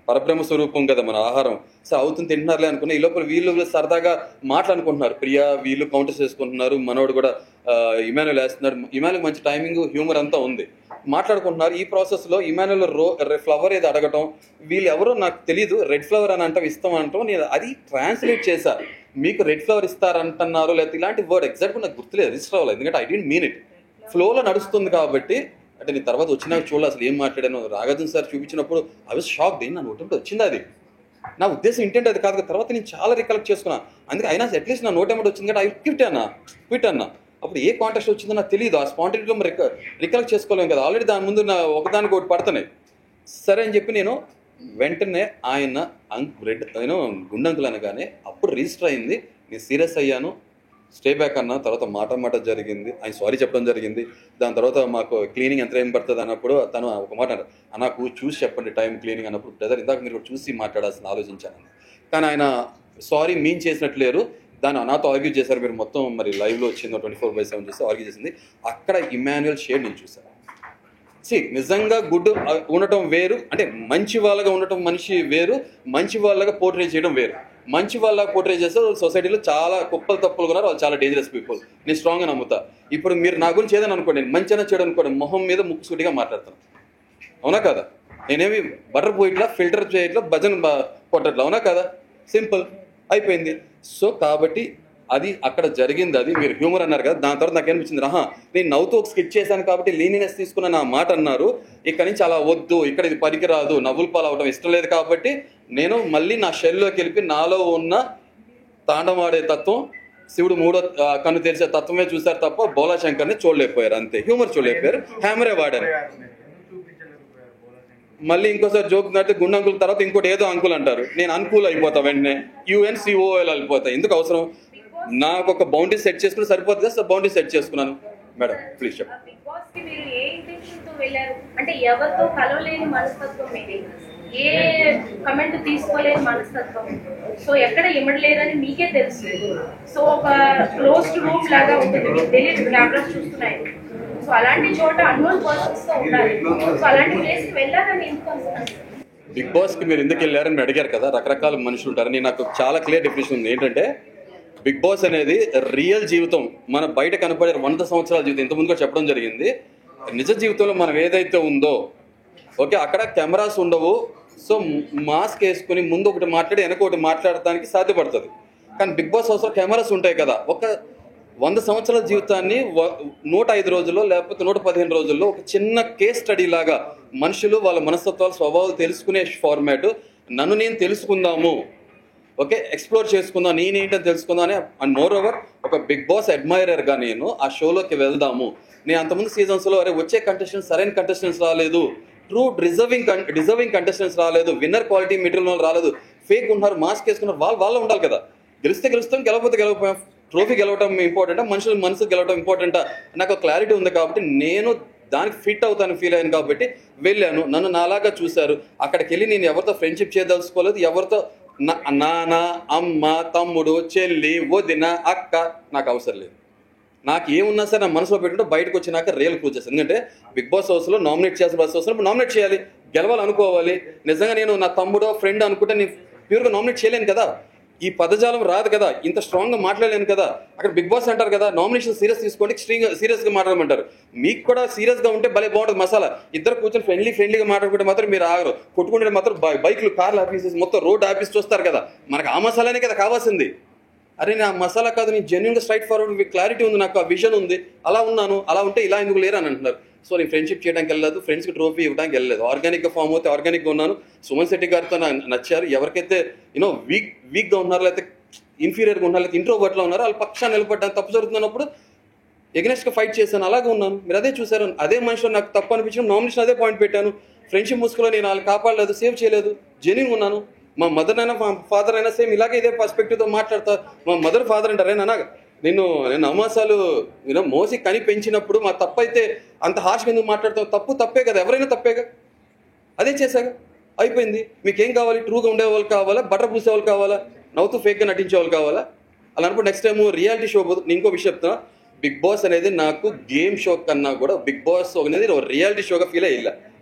పరబ్రహ్మ స్వరూపం కదా మన ఆహారం. సో అవుతుంది తింటున్నారులే అనుకున్నా. ఈ లోపల వీళ్ళు సరదాగా మాట్లాడుకుంటున్నారు. ప్రియా వీళ్ళు కౌంటర్స్ చేసుకుంటున్నారు, మనోడు కూడా ఇమాన్యుల్ వేస్తున్నాడు. ఇమాన్యుల్ మంచి టైమింగ్, హ్యూమర్ అంతా ఉంది, మాట్లాడుకుంటున్నారు. ఈ ప్రాసెస్లో ఇమాన్యుల్ ఫ్లవర్ ఏదో అడగటం, వీళ్ళు ఎవరో నాకు తెలియదు, రెడ్ ఫ్లవర్ అని అంటాం, ఇస్తాం అంటాం. నేను అది ట్రాన్స్లేట్ చేశా, మీకు రెడ్ ఫ్లవర్ ఇస్తారంటున్నారు లేకపోతే ఇలాంటి వర్డ్ ఎగ్జాక్ట్గా నాకు గుర్తులేదు, రిజిస్టర్ అవ్వాలి. ఎందుకంటే ఐ డోంట్ మీన్ ఇట్, ఫ్లోలో నడుస్తుంది కాబట్టి. అంటే నేను తర్వాత వచ్చినాక చూడాలి అసలు ఏం మాట్లాడాను. నాగార్జున సార్ చూపించినప్పుడు ఐ వాజ్ షాక్. దేని నా నోటెంబర్ వచ్చింది, అది నా ఉద్దేశం ఇంటెంట్ అది కాదు. తర్వాత నేను చాలా రికలెక్ట్ చేసుకున్నాను. అందుకే అయినా అట్లీస్ట్ నా నోటెంబర్ వచ్చింది కాబట్టి ఐ క్విట్ అన్నా. అప్పుడు ఏ కాంటెక్స్ట్ వచ్చిందో నాకు తెలియదు. ఆ స్పాంటేనిటీలో రికలెక్ట్ చేసుకోలేము కదా, ఆల్రెడీ దాని ముందు నా ఒకదానికి ఒకటి పడుతున్నాయి. సరే అని చెప్పి నేను వెంటనే ఆయన గుండంకులు అనగానే అప్పుడు రిజిస్టర్ అయింది. నేను సీరియస్ అయ్యాను, స్టే బ్యాక్ అన్న. తర్వాత మాట జరిగింది, ఆయన సారీ చెప్పడం జరిగింది. దాని తర్వాత మాకు క్లీనింగ్ ఎంత ఏం పడుతుంది అన్నప్పుడు తను ఒక మాట అన్నారు, నాకు చూసి చెప్పండి టైం క్లీనింగ్ అన్నప్పుడు. బ్రదర్ ఇందాక మీరు చూసి మాట్లాడాల్సిన ఆలోచించాను. కానీ ఆయన సారీ మీన్ చేసినట్లేరు, దాన్ని నాతో ఆర్గ్యూ చేశారు. మీరు మొత్తం మరి లైవ్లో వచ్చిందో 24/7 చేసి ఆర్గ్యూ చేసింది. అక్కడ ఇమాన్యుల్ షేడ్ నేను చూశాను. నిజంగా గుడ్ ఉండటం వేరు, అంటే మంచి వాళ్ళగా ఉండటం మనిషి వేరు, మంచి వాళ్ళగా పోర్ట్రే చేయడం వేరు. మంచి వాళ్ళగా పోర్ట్రే చేస్తే సొసైటీలో చాలా కుప్పలు తప్పులు ఉన్నారు, వాళ్ళు చాలా డేంజరస్ పీపుల్. నేను స్ట్రాంగ్గా నమ్ముతా. ఇప్పుడు మీరు నా గురించి ఏదని అనుకోండి, మంచి అయినా చెడు అనుకోండి, మొహం మీద ముక్కుసూటిగా మాట్లాడతాను, అవునా కదా? నేనేమి బటర్ పోయిట్లా ఫిల్టర్ చేయట్లా భజన కొట్టట్లా, అవునా కదా? సింపుల్ అయిపోయింది. సో కాబట్టి అది అక్కడ జరిగింది. అది మీరు హ్యూమర్ అన్నారు కదా, దాని తర్వాత నాకు అనిపించింది, నేను నవ్వుతూ ఒక స్కిట్ చేశాను కాబట్టి లీనినెస్ తీసుకున్న నా మాట అన్నారు, ఇక్కడ నుంచి అలా వద్దు, ఇక్కడ ఇది పనికిరాదు, నవ్వులు పాలు అవడం ఇష్టం లేదు కాబట్టి నేను మళ్ళీ నా షెల్లోకి వెళ్ళి నాలో ఉన్న తాండవాడే తత్వం, శివుడు మూడో కన్ను తెరిచే తత్వమే చూశారు తప్ప బోలా శంకర్ని చూడలేకపోయారు. అంతే, హ్యూమర్ చూడలేకపోయారు, హ్యామరే వాడారు. మళ్ళీ ఇంకోసారి జోక్ నడితే గుండె అంకుల్ తర్వాత ఇంకోటి ఏదో అంకుల్ అంటారు, నేను అనుకూల్ అయిపోతా, వెంటనే UNCOL అయిపోతా. ఎందుకు అవసరం? నాకు ఒక బౌండరీ సెట్ చేసుకుని సరిపోతుంది కదా, బౌండరీ సెట్ చేసుకున్నాను. మేడం ప్లీజ్ చెప్పండి. బిగ్ బాస్ కి మీరు ఏ ఇంటెన్షన్ తో వెళ్ళారు? అంటే ఎవరితో కలవలేని మనస్తత్వం మీది, ఏ కమెంట్ తీసుకోలేని మనస్తత్వం, సో ఎక్కడ ఇమ్మడలేదని మీకే తెలుసు. సో ఒక క్లోజ్డ్ రూమ్ లాగా ఉంటుంది, మీకు తెలియదు, కెమెరాస్ చూస్తున్నాయి. సో అలాంటి చోట అన్నోన్ పర్సన్స్ తో ఉండాలి. సో అలాంటి ప్లేస్ కి వెళ్ళాలని ఎందుకు అనుకుంటున్నారు? బిగ్ బాస్కి మీరు ఎందుకు వెళ్ళారని మీరు అడిగారు కదా, రకరకాల మనుషులు ఉంటారని నాకు చాలా క్లియర్ డెఫినేషన్ ఉంది. ఏంటంటే బిగ్ బాస్ అనేది రియల్ జీవితం, మన బయట కనపడే 100 సంవత్సరాల జీవితం. ఇంతకుముందు కూడా చెప్పడం జరిగింది, నిజ జీవితంలో మనం ఏదైతే ఉందో, ఓకే, అక్కడ కెమెరాస్ ఉండవు. సో మాస్క్ వేసుకుని ముందు ఒకటి మాట్లాడి వెనక ఒకటి మాట్లాడటానికి సాధ్యపడుతుంది. కానీ బిగ్ బాస్ హౌస్లో కెమెరాస్ ఉంటాయి కదా, ఒక 100 సంవత్సరాల జీవితాన్ని 105 రోజుల్లో లేకపోతే 115 రోజుల్లో ఒక చిన్న కేస్ స్టడీ లాగా మనుషులు వాళ్ళ మనస్తత్వాలు స్వభావాలు తెలుసుకునే ఫార్మాట్. నన్ను నేను తెలుసుకుందాము, ఓకే, ఎక్స్ప్లోర్ చేసుకుందాం, నేనేంటని తెలుసుకుందాం అని. అండ్ మోర్ ఓవర్ ఒక బిగ్ బాస్ అడ్మైరర్గా నేను ఆ షోలోకి వెళ్దాము. నేను అంతకుముందు సీజన్స్లో వచ్చే కంటెస్టెంట్స్ సరైన కంటెస్టెంట్స్ రాలేదు, ట్రూ డిజర్వింగ్ కంటెస్టెంట్స్ రాలేదు, విన్నర్ క్వాలిటీ మెటీరియల్ రాలేదు, ఫేక్ ఉన్నారు, మాస్క్ వేసుకున్నారు, వాళ్ళు ఉండాలి కదా. గెలిస్తే గెలుస్తాం, గెలవకపోతే గెలవకపోయాం. ట్రోఫీ గెలవటం ఇంపార్టెంటా, మనుషుల మనసు గెలవటం ఇంపార్టెంటా, నాకు క్లారిటీ ఉంది కాబట్టి నేను దానికి ఫిట్ అవుతాను ఫీల్ అయ్యాను కాబట్టి వెళ్ళాను. నన్ను నాలాగా చూశారు. అక్కడికి వెళ్ళి నేను ఎవరితో ఫ్రెండ్షిప్ చేయదలుచుకోలేదు, ఎవరితో నాన్న, అమ్మ, తమ్ముడు, చెల్లి, వదిన, అక్క నాకు అవసరం లేదు. నాకు ఏమున్నా సరే నా మనసులో పెట్టుకుంటే బయటకు వచ్చినాక రియల్ ప్రూవ్ చేస్తాను. ఎందుకంటే బిగ్ బాస్ హౌస్లో నామినేట్ చేసిన బస్ హౌస్లో నామినేట్ చేయాలి, గెలవాలనుకోవాలి. నిజంగా నేను నా తమ్ముడో ఫ్రెండ్ అనుకుంటే నేను ప్యూర్గా నామినేట్ చేయలేను కదా, ఈ పదజాలం రాదు కదా, ఇంత స్ట్రాంగ్గా మాట్లాడలేను కదా. అక్కడ బిగ్ బాస్ అంటారు కదా, నామినేషన్ సీరియస్ తీసుకోండి, సీరియస్గా మాట్లాడమంటారు. మీకు కూడా సీరియస్గా ఉంటే భలే బాగుంటుంది మసాలా. ఇద్దరు కూర్చొని ఫ్రెండ్లీగా మాట్లాడుకుంటే మాత్రం మీరు ఆగరు, కొట్టుకుంటే మాత్రం బైక్లు, కార్లు ఆఫీసెస్ మొత్తం రోడ్ ఆఫీస్ చూస్తారు కదా. మనకు ఆ మసాలానే కదా కావాల్సింది. అరే నా మసాలా కాదు, నేను జెన్యున్గా స్ట్రైట్ ఫార్వర్డ్ క్లారిటీ ఉంది, నాకు ఆ విజన్ ఉంది, అలా ఉన్నాను, అలా ఉంటే ఇలా ఎందుకు లేరు అని అంటున్నారు. సో నేను ఫ్రెండ్షిప్ చేయడానికి వెళ్ళలేదు, ఫ్రెండ్స్కి ట్రోఫీ ఇవ్వడానికి వెళ్ళలేదు, ఆర్గానిక్గా ఫామ్ అవుతే ఆర్గానిక్గా ఉన్నాను. సుమన్ శెట్టి గారితో నచ్చారు. ఎవరికైతే వీక్గా ఉన్నారో, లేకపోతే ఇన్ఫీరియర్గా ఉన్నారో, లేకపోతే ఇంట్రోవర్ట్లో ఉన్నారో వాళ్ళ పక్షాన్ని నిలబడ్డానికి తప్పు జరుగుతున్నప్పుడు ఎగ్నెస్ట్గా ఫైట్ చేశాను, అలాగే ఉన్నాను. మీరు అదే చూసారు. అదే మనిషిలో నాకు తప్పు అనిపించిన నామినేషన్ అదే పాయింట్ పెట్టాను. ఫ్రెండ్షిప్ ముసుగులో నేను వాళ్ళని కాపాడలేదు, సేవ్ చేయలేదు, జెన్యూన్ ఉన్నాను. మా మదర్ అయినా మా ఫాదర్ అయినా సేమ్ ఇలాగే ఇదే పర్స్పెక్టివ్తో మాట్లాడతా. మా మదర్ ఫాదర్ అంటారే నాన్న, నేను అమాసాలు మోసి కని పెంచినప్పుడు మా తప్పు అయితే అంత హార్ష్గా ఎందుకు మాట్లాడతాం? తప్పే కదా, ఎవరైనా తప్పేగా. అదే చేశాక అయిపోయింది. మీకేం కావాలి? ట్రూగా ఉండేవాళ్ళు కావాలా, బటర్ పూసేవాళ్ళు కావాలా, నవ్వుతూ ఫేక్గా నటించే వాళ్ళు కావాలా? అలా అనుకుంటే నెక్స్ట్ టైం రియాలిటీ షో పోదు. నేను ఇంకో విషయం చెప్తున్నా, బిగ్ బాస్ అనేది నాకు గేమ్ షో కన్నా కూడా బిగ్ బాస్ అనేది రియాలిటీ షోగా ఫీల్ అయ్యి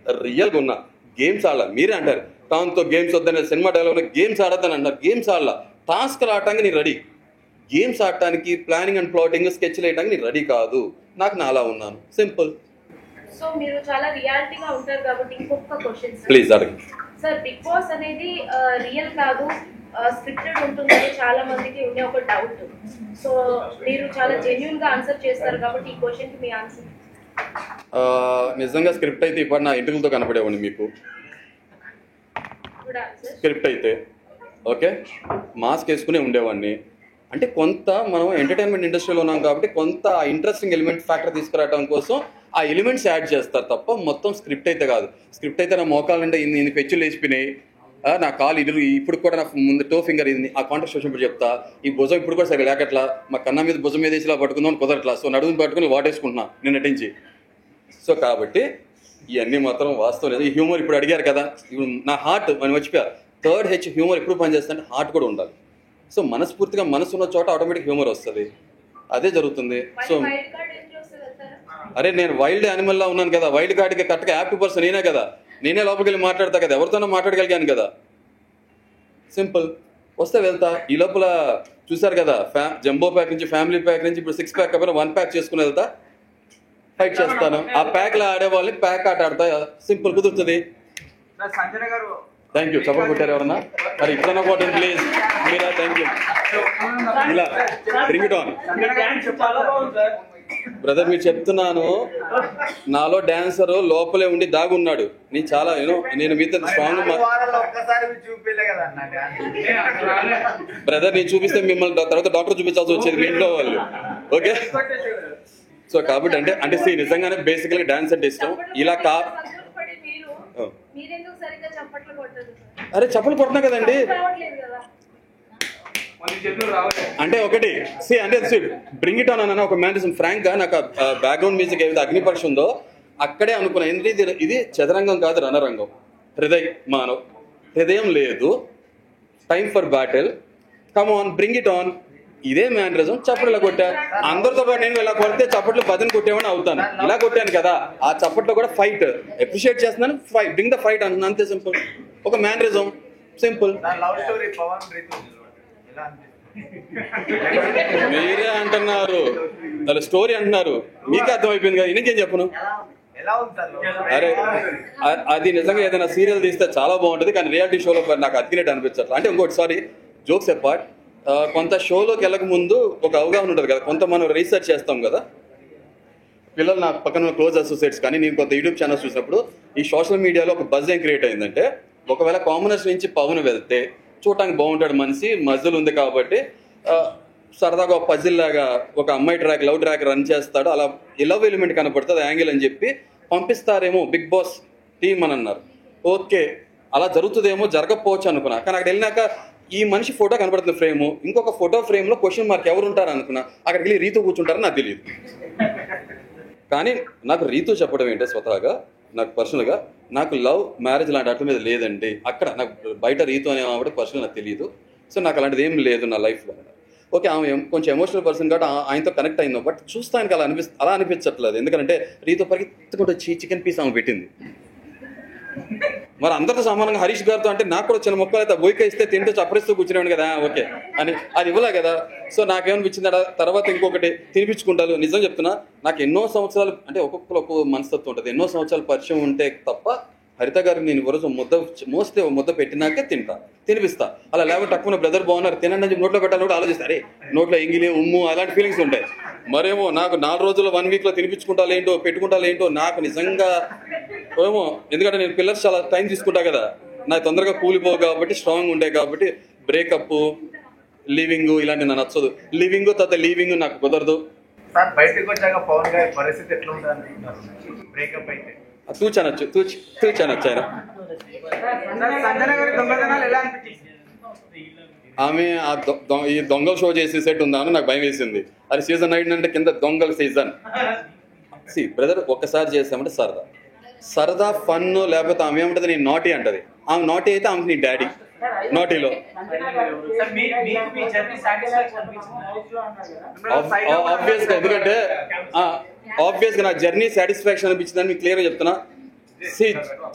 రియల్గా ఉన్నా. గేమ్స్ ఆడాల. మీరే అంటారు కాంతో గేమ్స్ వద్దని, సినిమా డైలాగ్ గేమ్స్ ఆడద్దని అంటారు. గేమ్స్ ఆడాల, టాస్క్లు ఆడటానికి నేను రెడీ. గేమ్స్ ఆడటానికి ప్లానింగ్ అండ్ ప్లాటింగ్ స్కెచ్లు వేయడానికి నేను రెడీ కాదు. నాకు నా అలా ఉన్నాను, సింపుల్. సో మీరు చాలా రియాలిటీగా ఉంటారు కాబట్టి ఇంకొక క్వశ్చన్ ప్లీజ్ అడగండి సార్. బిగ్ బాస్ అనేది రియల్ కాదు, స్క్రిప్టెడ్ ఉంటుందని చాలా మందికి ఉండే ఒక డౌట్. సో మీరు చాలా జెన్యున్ గా ఆన్సర్ చేస్తారు కాబట్టి ఈ క్వశ్చన్ కి మీ ఆన్సర్. నిజంగా స్క్రిప్ట్ అయితే ఇప్పుడు నా ఇంటర్వ్యూతో కనపడేవాడిని మీకు. స్క్రిప్ట్ అయితే ఓకే, మాస్క్ వేసుకునే ఉండేవాడిని. అంటే కొంత మనం ఎంటర్టైన్మెంట్ ఇండస్ట్రీలో ఉన్నాం కాబట్టి కొంత ఇంట్రెస్టింగ్ ఎలిమెంట్ ఫ్యాక్టర్ తీసుకురావడం కోసం ఆ ఎలిమెంట్స్ యాడ్ చేస్తారు తప్ప మొత్తం స్క్రిప్ట్ అయితే కాదు. స్క్రిప్ట్ అయితే నా మోకాలు అంటే ఇన్ని పెచ్చులు వేసిపోయినాయి, నా కాలు ఇరు ఇప్పుడు కూడా నా ముందు టో ఫింగర్ ఇది, ఆ కాంటాక్ట్ వచ్చినప్పుడు చెప్తా. ఈ భుజం ఇప్పుడు కూడా సరే లేకట్లా, మా కన్నా మీద భుజం మీద వేసి ఇలా పట్టుకుందాం కుదరట్లా. సో నడుముని పట్టుకుని వాటేసుకుంటున్నా నేను నటించి. సో కాబట్టి ఇవన్నీ మాత్రం వాస్తవం లేదు. ఈ హ్యూమర్ ఇప్పుడు అడిగారు కదా, ఇప్పుడు నా హార్ట్ మనం మర్చిపోయా. 3rd H హ్యూమర్ ఎప్పుడు పనిచేస్తుంటే హార్ట్ కూడా ఉండాలి. సో మనస్ఫూర్తిగా మనసు ఉన్న చోట ఆటోమేటిక్ హ్యూమర్ వస్తుంది. అదే జరుగుతుంది. సో అరే నేను వైల్డ్ యానిమల్లా ఉన్నాను కదా, వైల్డ్ కార్డ్కి కరెక్ట్గా యాప్ట్ పర్సన్ నేనే కదా, నేనే లోపలికి వెళ్ళి మాట్లాడతా కదా, ఎవరితోనో మాట్లాడగలిగాను కదా, సింపుల్. వస్తే వెళ్తా. ఈ లోపల చూసారు కదా, జంబో ప్యాక్ నుంచి ఫ్యామిలీ ప్యాక్ నుంచి ఇప్పుడు 6 ప్యాక్ కాబట్టి 1 ప్యాక్ చేసుకుని వెళ్తా, ఫైట్ చేస్తాను. ఆ ప్యాక్లో ఆడే వాళ్ళని ప్యాక్ ఆట ఆడతా, సింపుల్ కుదురుతుంది. సంజన గారు థ్యాంక్ యూ. చెప్పలు కొట్టారు ఎవరన్నా? మరి ఇప్పుడన్నా కొట్టండి ప్లీజ్. మీరా? Thank you. ఇలా బ్రింగ్ ఇట్ ఆన్ బ్రదర్. మీరు చెప్తున్నాను, నాలో డాన్సర్ లోపలే ఉండి దాగున్నాడు. నేను చాలా నేను మీతో స్ట్రాంగ్ బ్రదర్. నేను చూపిస్తే మిమ్మల్ని తర్వాత డాక్టర్ చూపించాల్సి వచ్చేది మీ ఇంట్లో వాళ్ళు. ఓకే, సో కాబట్టి అంటే నిజంగానే బేసికల్గా డాన్స్ అంటే ఇష్టం. ఇలా అరే చప్పలు కొట్టినా కదండి. అంటే ఒకటి అంటే బ్రింగ్ ఇట్ ఆన్ అన్న ఒక మ్యాన్ ఫ్రాంక్ గా నాకు బ్యాక్గ్రౌండ్ మ్యూజిక్ ఏదైతే అగ్నిపరీక్ష ఉందో అక్కడే అనుకున్నా. ఎందుకంటే ఇది చదరంగం కాదు, రణరంగం. మానవ్ హృదయం లేదు. Time for battle. Come on, bring it on. ఇదే మ్యానరిజం. చప్పట్లు ఇలా కొట్టా. అందరితో పాటు నేను ఇలా కొడితే చప్పట్లు 10 కొట్టేవాడిని అవుతాను. ఇలా కొట్టాను కదా, ఆ చప్పట్లో కూడా ఫైట్ అప్రిషియేట్ చేస్తున్నాను. బ్రింగ్ ద ఫైట్ అంటున్నాను, అంతే సింపుల్. ఒక మ్యానరిజం, సింపుల్. మీరే అంటున్నారు, అలా స్టోరీ అంటున్నారు, మీకే అర్థమైపోయింది కదా, ఇంకేం చెప్పను. అరే అది నిజంగా ఏదైనా సీరియల్ తీస్తే చాలా బాగుంటుంది, కానీ రియాలిటీ షోలో నాకు అతికినట్టు అనిపించట్లేదు. అంటే ఇంకోటి సారీ, జోక్స్ అపార్ట్, కొంత షోలోకి వెళ్ళక ముందు ఒక అవగాహన ఉంటుంది కదా, కొంత మనం రీసెర్చ్ చేస్తాం కదా. పిల్లలు నా పక్కన క్లోజ్ అసోసియేట్స్ కానీ నేను కొంత యూట్యూబ్ ఛానల్స్ చూసినప్పుడు ఈ సోషల్ మీడియాలో ఒక బజ్ ఏం క్రియేట్ అయిందంటే, ఒకవేళ కామనర్స్ నుంచి పవన్ వెళ్తే చూడటానికి బాగుంటాడు మనిషి, మజ్జులు ఉంది కాబట్టి సరదాగా ఒక పజిల్ లాగా ఒక అమ్మాయి ట్రాక్, లవ్ ట్రాక్ రన్ చేస్తాడు, అలా లవ్ ఎలిమెంట్ కనపడుతుంది యాంగిల్ అని చెప్పి పంపిస్తారేమో బిగ్ బాస్ టీమ్ అని అన్నారు. ఓకే, అలా జరుగుతుందేమో, జరగకపోవచ్చు అనుకున్నా. కానీ అక్కడ వెళ్ళినాక ఈ మనిషి ఫోటో కనబడుతుంది ఫ్రేము, ఇంకొక ఫోటో ఫ్రేమ్లో క్వశ్చన్ మార్క్ ఎవరు ఉంటారు అనుకున్నా. అక్కడికి వెళ్ళి రీతు కూర్చుంటారని నాకు తెలియదు. కానీ నాకు రీతు చెప్పడం ఏంటంటే, స్వతహాగా నాకు పర్సనల్గా నాకు లవ్ మ్యారేజ్ లాంటి అట్ల మీద లేదండి. అక్కడ నాకు బయట రీతు అనే ఆవిడ పర్సనల్ నాకు తెలియదు. సో నాకు అలాంటిది ఏం లేదు నా లైఫ్లో. ఓకే, ఆమె కొంచెం ఎమోషనల్ పర్సన్ కాబట్టి ఆయనతో కనెక్ట్ అయిందో, బట్ చూస్తానికి అలా అనిపించట్లేదు. ఎందుకంటే రీతు పరిగెత్తుకుంటూ వచ్చి చికెన్ పీస్ ఆమె పెట్టింది. మరి అందరితో సమానంగా హరీష్ గారితో అంటే నాకు కూడా చిన్న మొక్కలు అయితే బొయ్క ఇస్తే తింటూ చప్పరిస్తూ కూర్చునేవాడు కదా, ఓకే అని అది ఇవ్వలే కదా. సో నాకేమనిపించింది, తర్వాత ఇంకొకటి తినిపించుకుంటారు. నిజం చెప్తున్నా, నాకు ఎన్నో సంవత్సరాలు అంటే ఒక్కొక్కరు ఒక్కొక్క మనస్తత్వం ఉంటుంది. ఎన్నో సంవత్సరాలు పరిచయం ఉంటే తప్ప హరిత గారికి నేను రోజు ముద్ద పెట్టినాకే తినిపిస్తా. అలా లేకపోతే తక్కువ బ్రదర్ బాగున్నారు తినండి నోట్లో పెట్టాలని కూడా ఆలోచిస్తారు. నోట్లో ఎంగిలి ఉమ్ము అలాంటి ఫీలింగ్స్ ఉంటాయి. మరేమో నాకు 4 రోజుల్లో 1 వీక్లో తినిపించుకుంటాలేంటో పెట్టుకుంటాలేంటో నాకు నిజంగా ఏమో. ఎందుకంటే నేను పిల్లర్స్ చాలా టైం తీసుకుంటా కదా, నాకు తొందరగా కూలిపోవు కాబట్టి, స్ట్రాంగ్ ఉంటాయి కాబట్టి. బ్రేకప్, లివింగ్ ఇలాంటి నాకు నచ్చదు. లివింగ్ తర్వాత లీవింగ్ నాకు కుదరదు. బయటకు వచ్చాక పవన్ గారి పరిస్థితి ఎట్లా ఉంటుంది? బ్రేకప్ అయితే తూచనొచ్చు ఆయన. ఆమె ఈ దొంగల షో చేసే సెట్ ఉందా అని నాకు భయం వేసింది. అది సీజన్ 9 అంటే కింద దొంగల సీజన్. బ్రదర్ ఒక్కసారి చేసామంటే సరదా ఫన్, లేకపోతే ఆమె ఏమంటది నేను నాటీ అంటది. ఆమె నాటీ అయితే ఆమె నీ డాడీ నాటీలో. ఆబ్వియస్గా ఎందుకంటే ఆబ్వియస్గా నా జర్నీ సాటిస్ఫాక్షన్ అనిపించిందని మీకు క్లియర్గా చెప్తున్నా.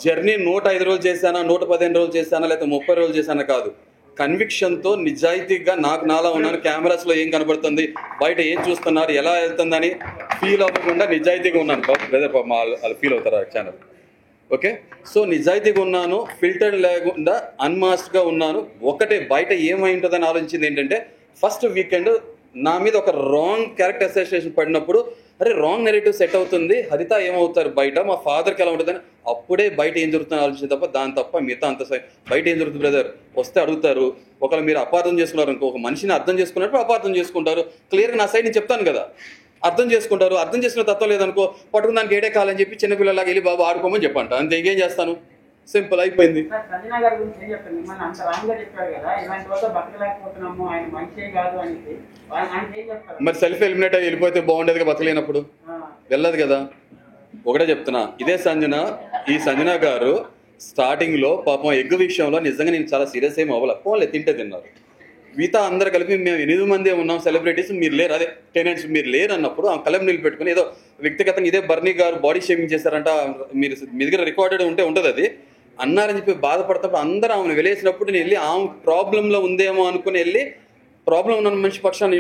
జర్నీ 105 రోజులు చేశానా, 115 రోజులు చేశానా, లేకపోతే 30 రోజులు చేశానా కాదు. కన్విక్షన్తో నిజాయితీగా నాలా ఉన్నాను. కెమెరాస్లో ఏం కనబడుతుంది, బయట ఏం చూస్తున్నారు, ఎలా వెళ్తుందని ఫీల్ అవ్వకుండా నిజాయితీగా ఉన్నాను. బ్రదర్ వాళ్ళు ఫీల్ అవుతారు ఛానల్. ఓకే, సో నిజాయితీగా ఉన్నాను, ఫిల్టర్ లేకుండా అన్మాస్క్గా ఉన్నాను. ఒకటే బయట ఏమై ఉంటుందని ఆలోచించింది ఏంటంటే, ఫస్ట్ వీకెండ్ నా మీద ఒక రాంగ్ క్యారెక్టర్ అసోసియేషన్ పడినప్పుడు, అరే రాంగ్ నెరేటివ్ సెట్ అవుతుంది, హరిత ఏమవుతారు బయట, మా ఫాదర్కి ఎలా ఉంటుందని అప్పుడే బయట ఏం జరుగుతుందని ఆలోచించింది తప్ప దాని తప్ప మిగతా అంత బయట ఏం జరుగుతుంది బ్రదర్ వస్తే అడుగుతారు. ఒకవేళ మీరు అపార్థం చేసుకున్నారు అనుకో, ఒక మనిషిని అర్థం చేసుకున్నప్పుడు అపార్థం చేసుకుంటారు. క్లియర్గా నా సైడ్ నేను చెప్తాను కదా, అర్థం చేసుకుంటారు. అర్థం చేసుకున్న తత్వం లేదనుకో, పట్టుకుని దానికి ఏడే కాలని చెప్పి చిన్నపిల్లలాగా వెళ్ళి బాబు ఆడుకోమని చెప్పంట, అంతే. ఇంకేం చేస్తాను, సింపుల్ అయిపోయింది. మరి సెల్ఫ్ ఎలిమినేట్ అయ్యి వెళ్ళిపోతే బాగుండేది కదా, బతకలేనప్పుడు వెళ్ళదు కదా. ఒకటే చెప్తున్నా, ఇదే ఈ సంజన గారు స్టార్టింగ్లో పాపం ఎగ్ విషయంలో నిజంగా నేను చాలా సీరియస్ ఏమి అవ్వాలి. పోలే తింటే తిన్నారు. మిగతా అందరు కలిపి మేము 8 మందే ఉన్నాం సెలబ్రిటీస్, మీరు లేరు, అదే టెనెంట్స్ మీరు లేరు అన్నప్పుడు ఆ కలం నిలబెట్టుకుని ఏదో వ్యక్తిగతంగా ఇదే బర్నీ గారు బాడీ షేమింగ్ చేశారంట, మీరు మీ దగ్గర రికార్డెడ్ ఉంటుంది అది అన్నారని చెప్పి బాధపడతాప్పుడు అందరూ ఆమెను వెళ్ళేసినప్పుడు నేను వెళ్ళి ఆమె ప్రాబ్లంలో ఉందేమో అనుకుని వెళ్ళి ప్రాబ్లం ఉన్న మనిషి పక్షాన్ని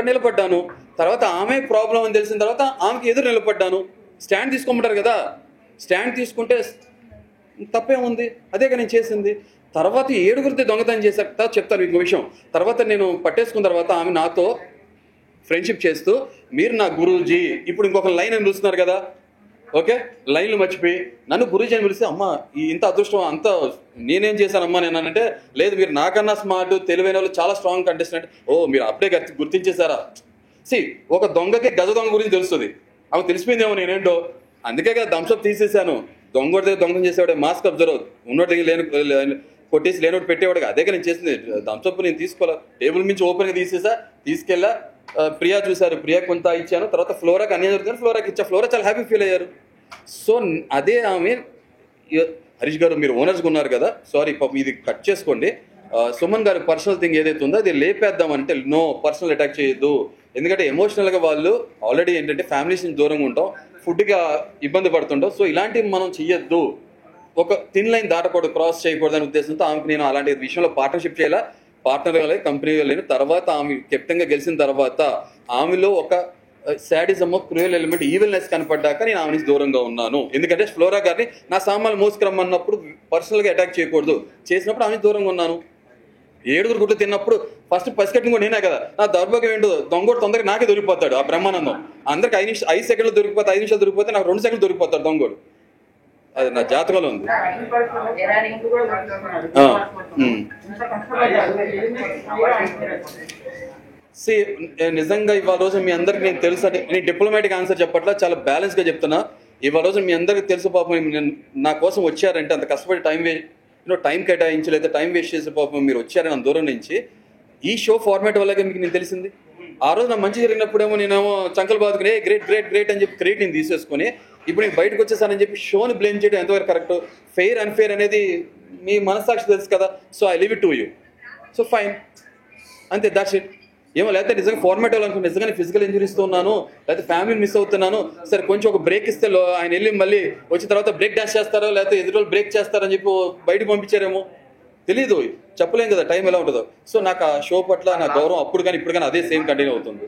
నిలబడ్డాను. తర్వాత ఆమె ప్రాబ్లం అని తెలిసిన తర్వాత ఆమెకి ఎదురు నిలబడ్డాను. స్టాండ్ తీసుకోమంటారు కదా, స్టాండ్ తీసుకుంటే తప్పేముంది, అదేగా నేను చేసింది. తర్వాత 7గురితో దొంగతనం చేశాక చెప్తాను ఇంకో విషయం. తర్వాత నేను పట్టేసుకున్న తర్వాత ఆమె నాతో ఫ్రెండ్షిప్ చేస్తూ మీరు నా గురూజీ, ఇప్పుడు ఇంకొక లైన్ అని పిలుస్తున్నారు కదా, ఓకే లైన్లు మర్చిపోయి నన్ను గురూజీ అని పిలిస్తే అమ్మ ఇంత అదృష్టం అంత నేనేం చేశానమ్మా నేను అంటే, లేదు మీరు నాకన్నా స్మార్ట్ తెలివైన వాళ్ళు చాలా స్ట్రాంగ్ కంటెస్టెంట్. ఓ మీరు అప్పుడే గుర్తించేశారా. ఒక దొంగకి గజ దొంగ గురించి తెలుస్తుంది, ఆమె తెలిసిపోయిందేమో నేనేంటో, అందుకే కదా థమ్స్అప్ తీసేసాను. దొంగ దగ్గర దొంగం చేసేవాడే మాస్క్ అబ్జర్వ్, ఉన్నోటి దగ్గర లేని కొట్టేసి లేనోటి పెట్టేవాడు. అదే నేను చేసింది. థమ్స్అప్ నేను తీసుకోవాలా, టేబుల్ నుంచి ఓపెన్గా తీసేసా, తీసుకెళ్ళా. ప్రియా చూశారు, ప్రియా కొంత ఇచ్చాను. తర్వాత ఫ్లోరాకి అన్నీ జరుగుతుంది, ఫ్లోరాకి ఇచ్చా. ఫ్లోరా చాలా హ్యాపీ ఫీల్ అయ్యారు. సో అదే ఆమె హరీష్ గారు మీరు ఓనర్స్గా ఉన్నారు కదా, సారీ పాపం ఇది కట్ చేసుకోండి. సుమన్ గారి పర్సనల్ థింగ్ ఏదైతే ఉందో అది లేపేద్దామంటే నో, పర్సనల్ అటాక్ చేయొద్దు. ఎందుకంటే ఎమోషనల్గా వాళ్ళు ఆల్రెడీ ఏంటంటే ఫ్యామిలీస్ నుంచి దూరంగా ఉంటాం, ఫుడ్గా ఇబ్బంది పడుతుంటాం. సో ఇలాంటివి మనం చెయ్యొద్దు, ఒక థిన్ లైన్ దాటకూడదు, క్రాస్ చేయకూడదు అనే ఉద్దేశంతో ఆమెకు నేను అలాంటి విషయంలో పార్ట్నర్షిప్ చేయాలా, పార్ట్నర్గా లేదు, కంపెనీగా లేను. తర్వాత ఆమె కెప్టెన్గా గెలిచిన తర్వాత ఆమెలో ఒక శాడిజం, క్రూయల్ ఎలిమెంట్, ఈవిల్నెస్ కనపడ్డాక నేను ఆమె నుంచి దూరంగా ఉన్నాను. ఎందుకంటే ఫ్లోరా గారిని నా సామాన్లు మోసుకురమ్మన్నప్పుడు పర్సనల్గా అటాక్ చేయకూడదు, చేసినప్పుడు ఆమె దూరంగా ఉన్నాను. 7గురు గుడ్లు తిన్నప్పుడు ఫస్ట్ పసికట్టిన కూడా నేనే కదా. నా దౌర్భాగ్యం ఏంటో, దొంగోడు తొందరగా నాకే దొరికిపోతాడు. ఆ బ్రహ్మానందం అందరికి 5 సెకండ్లు దొరికిపోతే, 5 నిమిషాలు దొరికిపోతే నాకు 2 సెకండ్లు దొరికిపోతాడు దొంగోడు. అది నా జాతకంలో ఉంది. నిజంగా ఇవాళ రోజు మీ అందరికి నేను తెలుసు అంటే నేను డిప్లొమాటిక్ ఆన్సర్ చెప్పట్లా, చాలా బ్యాలెన్స్గా చెప్తున్నా. ఇవాళ రోజు మీ అందరికి తెలుసు పాపం నా కోసం వచ్చారంటే అంత కష్టపడి టైం కేటాయించలేదు, టైం వేస్ట్ చేసే పాపం మీరు వచ్చారని అంత దూరం నుంచి. ఈ షో ఫార్మాట్ వల్లగా మీకు నేను తెలిసింది. ఆ రోజు నా మంచి జరిగినప్పుడేమో నేనేమో చంకలు బాదుకుని గ్రేట్ గ్రేట్ గ్రేట్ అని చెప్పి క్రియేట్ నేను తీసేసుకొని ఇప్పుడు నేను బయటకు వచ్చేసానని చెప్పి షోని బ్లేమ్ చేయడం ఎంతవరకు కరెక్ట్. ఫెయిర్ అన్ఫెయిర్ అనేది మీ మనస్సాక్షి తెలుసు కదా. So I leave it to you. So fine, అంతే, దాట్స్ ఇట్. ఏమో లేకపోతే నిజంగా ఫార్మాట్ అవ్వాలనుకుంటే నిజంగానే ఫిజికల్ ఇంజరీస్తో ఉన్నాను, లేకపోతే ఫ్యామిలీని మిస్ అవుతున్నాను, సరే కొంచెం ఒక బ్రేక్ ఇస్తే ఆయన వెళ్ళి మళ్ళీ వచ్చిన తర్వాత బ్రేక్ డాన్స్ చేస్తారో లేకపోతే ఎదురు బ్రేక్ చేస్తారని చెప్పి బయటకు పంపించారేమో తెలీదు, చెప్పలేం కదా టైం ఎలా ఉంటుందో. సో నాకు ఆ షో పట్ల నా గౌరవం అప్పుడు కానీ ఇప్పుడు కానీ అదే సేమ్ కంటిన్యూ అవుతుంది.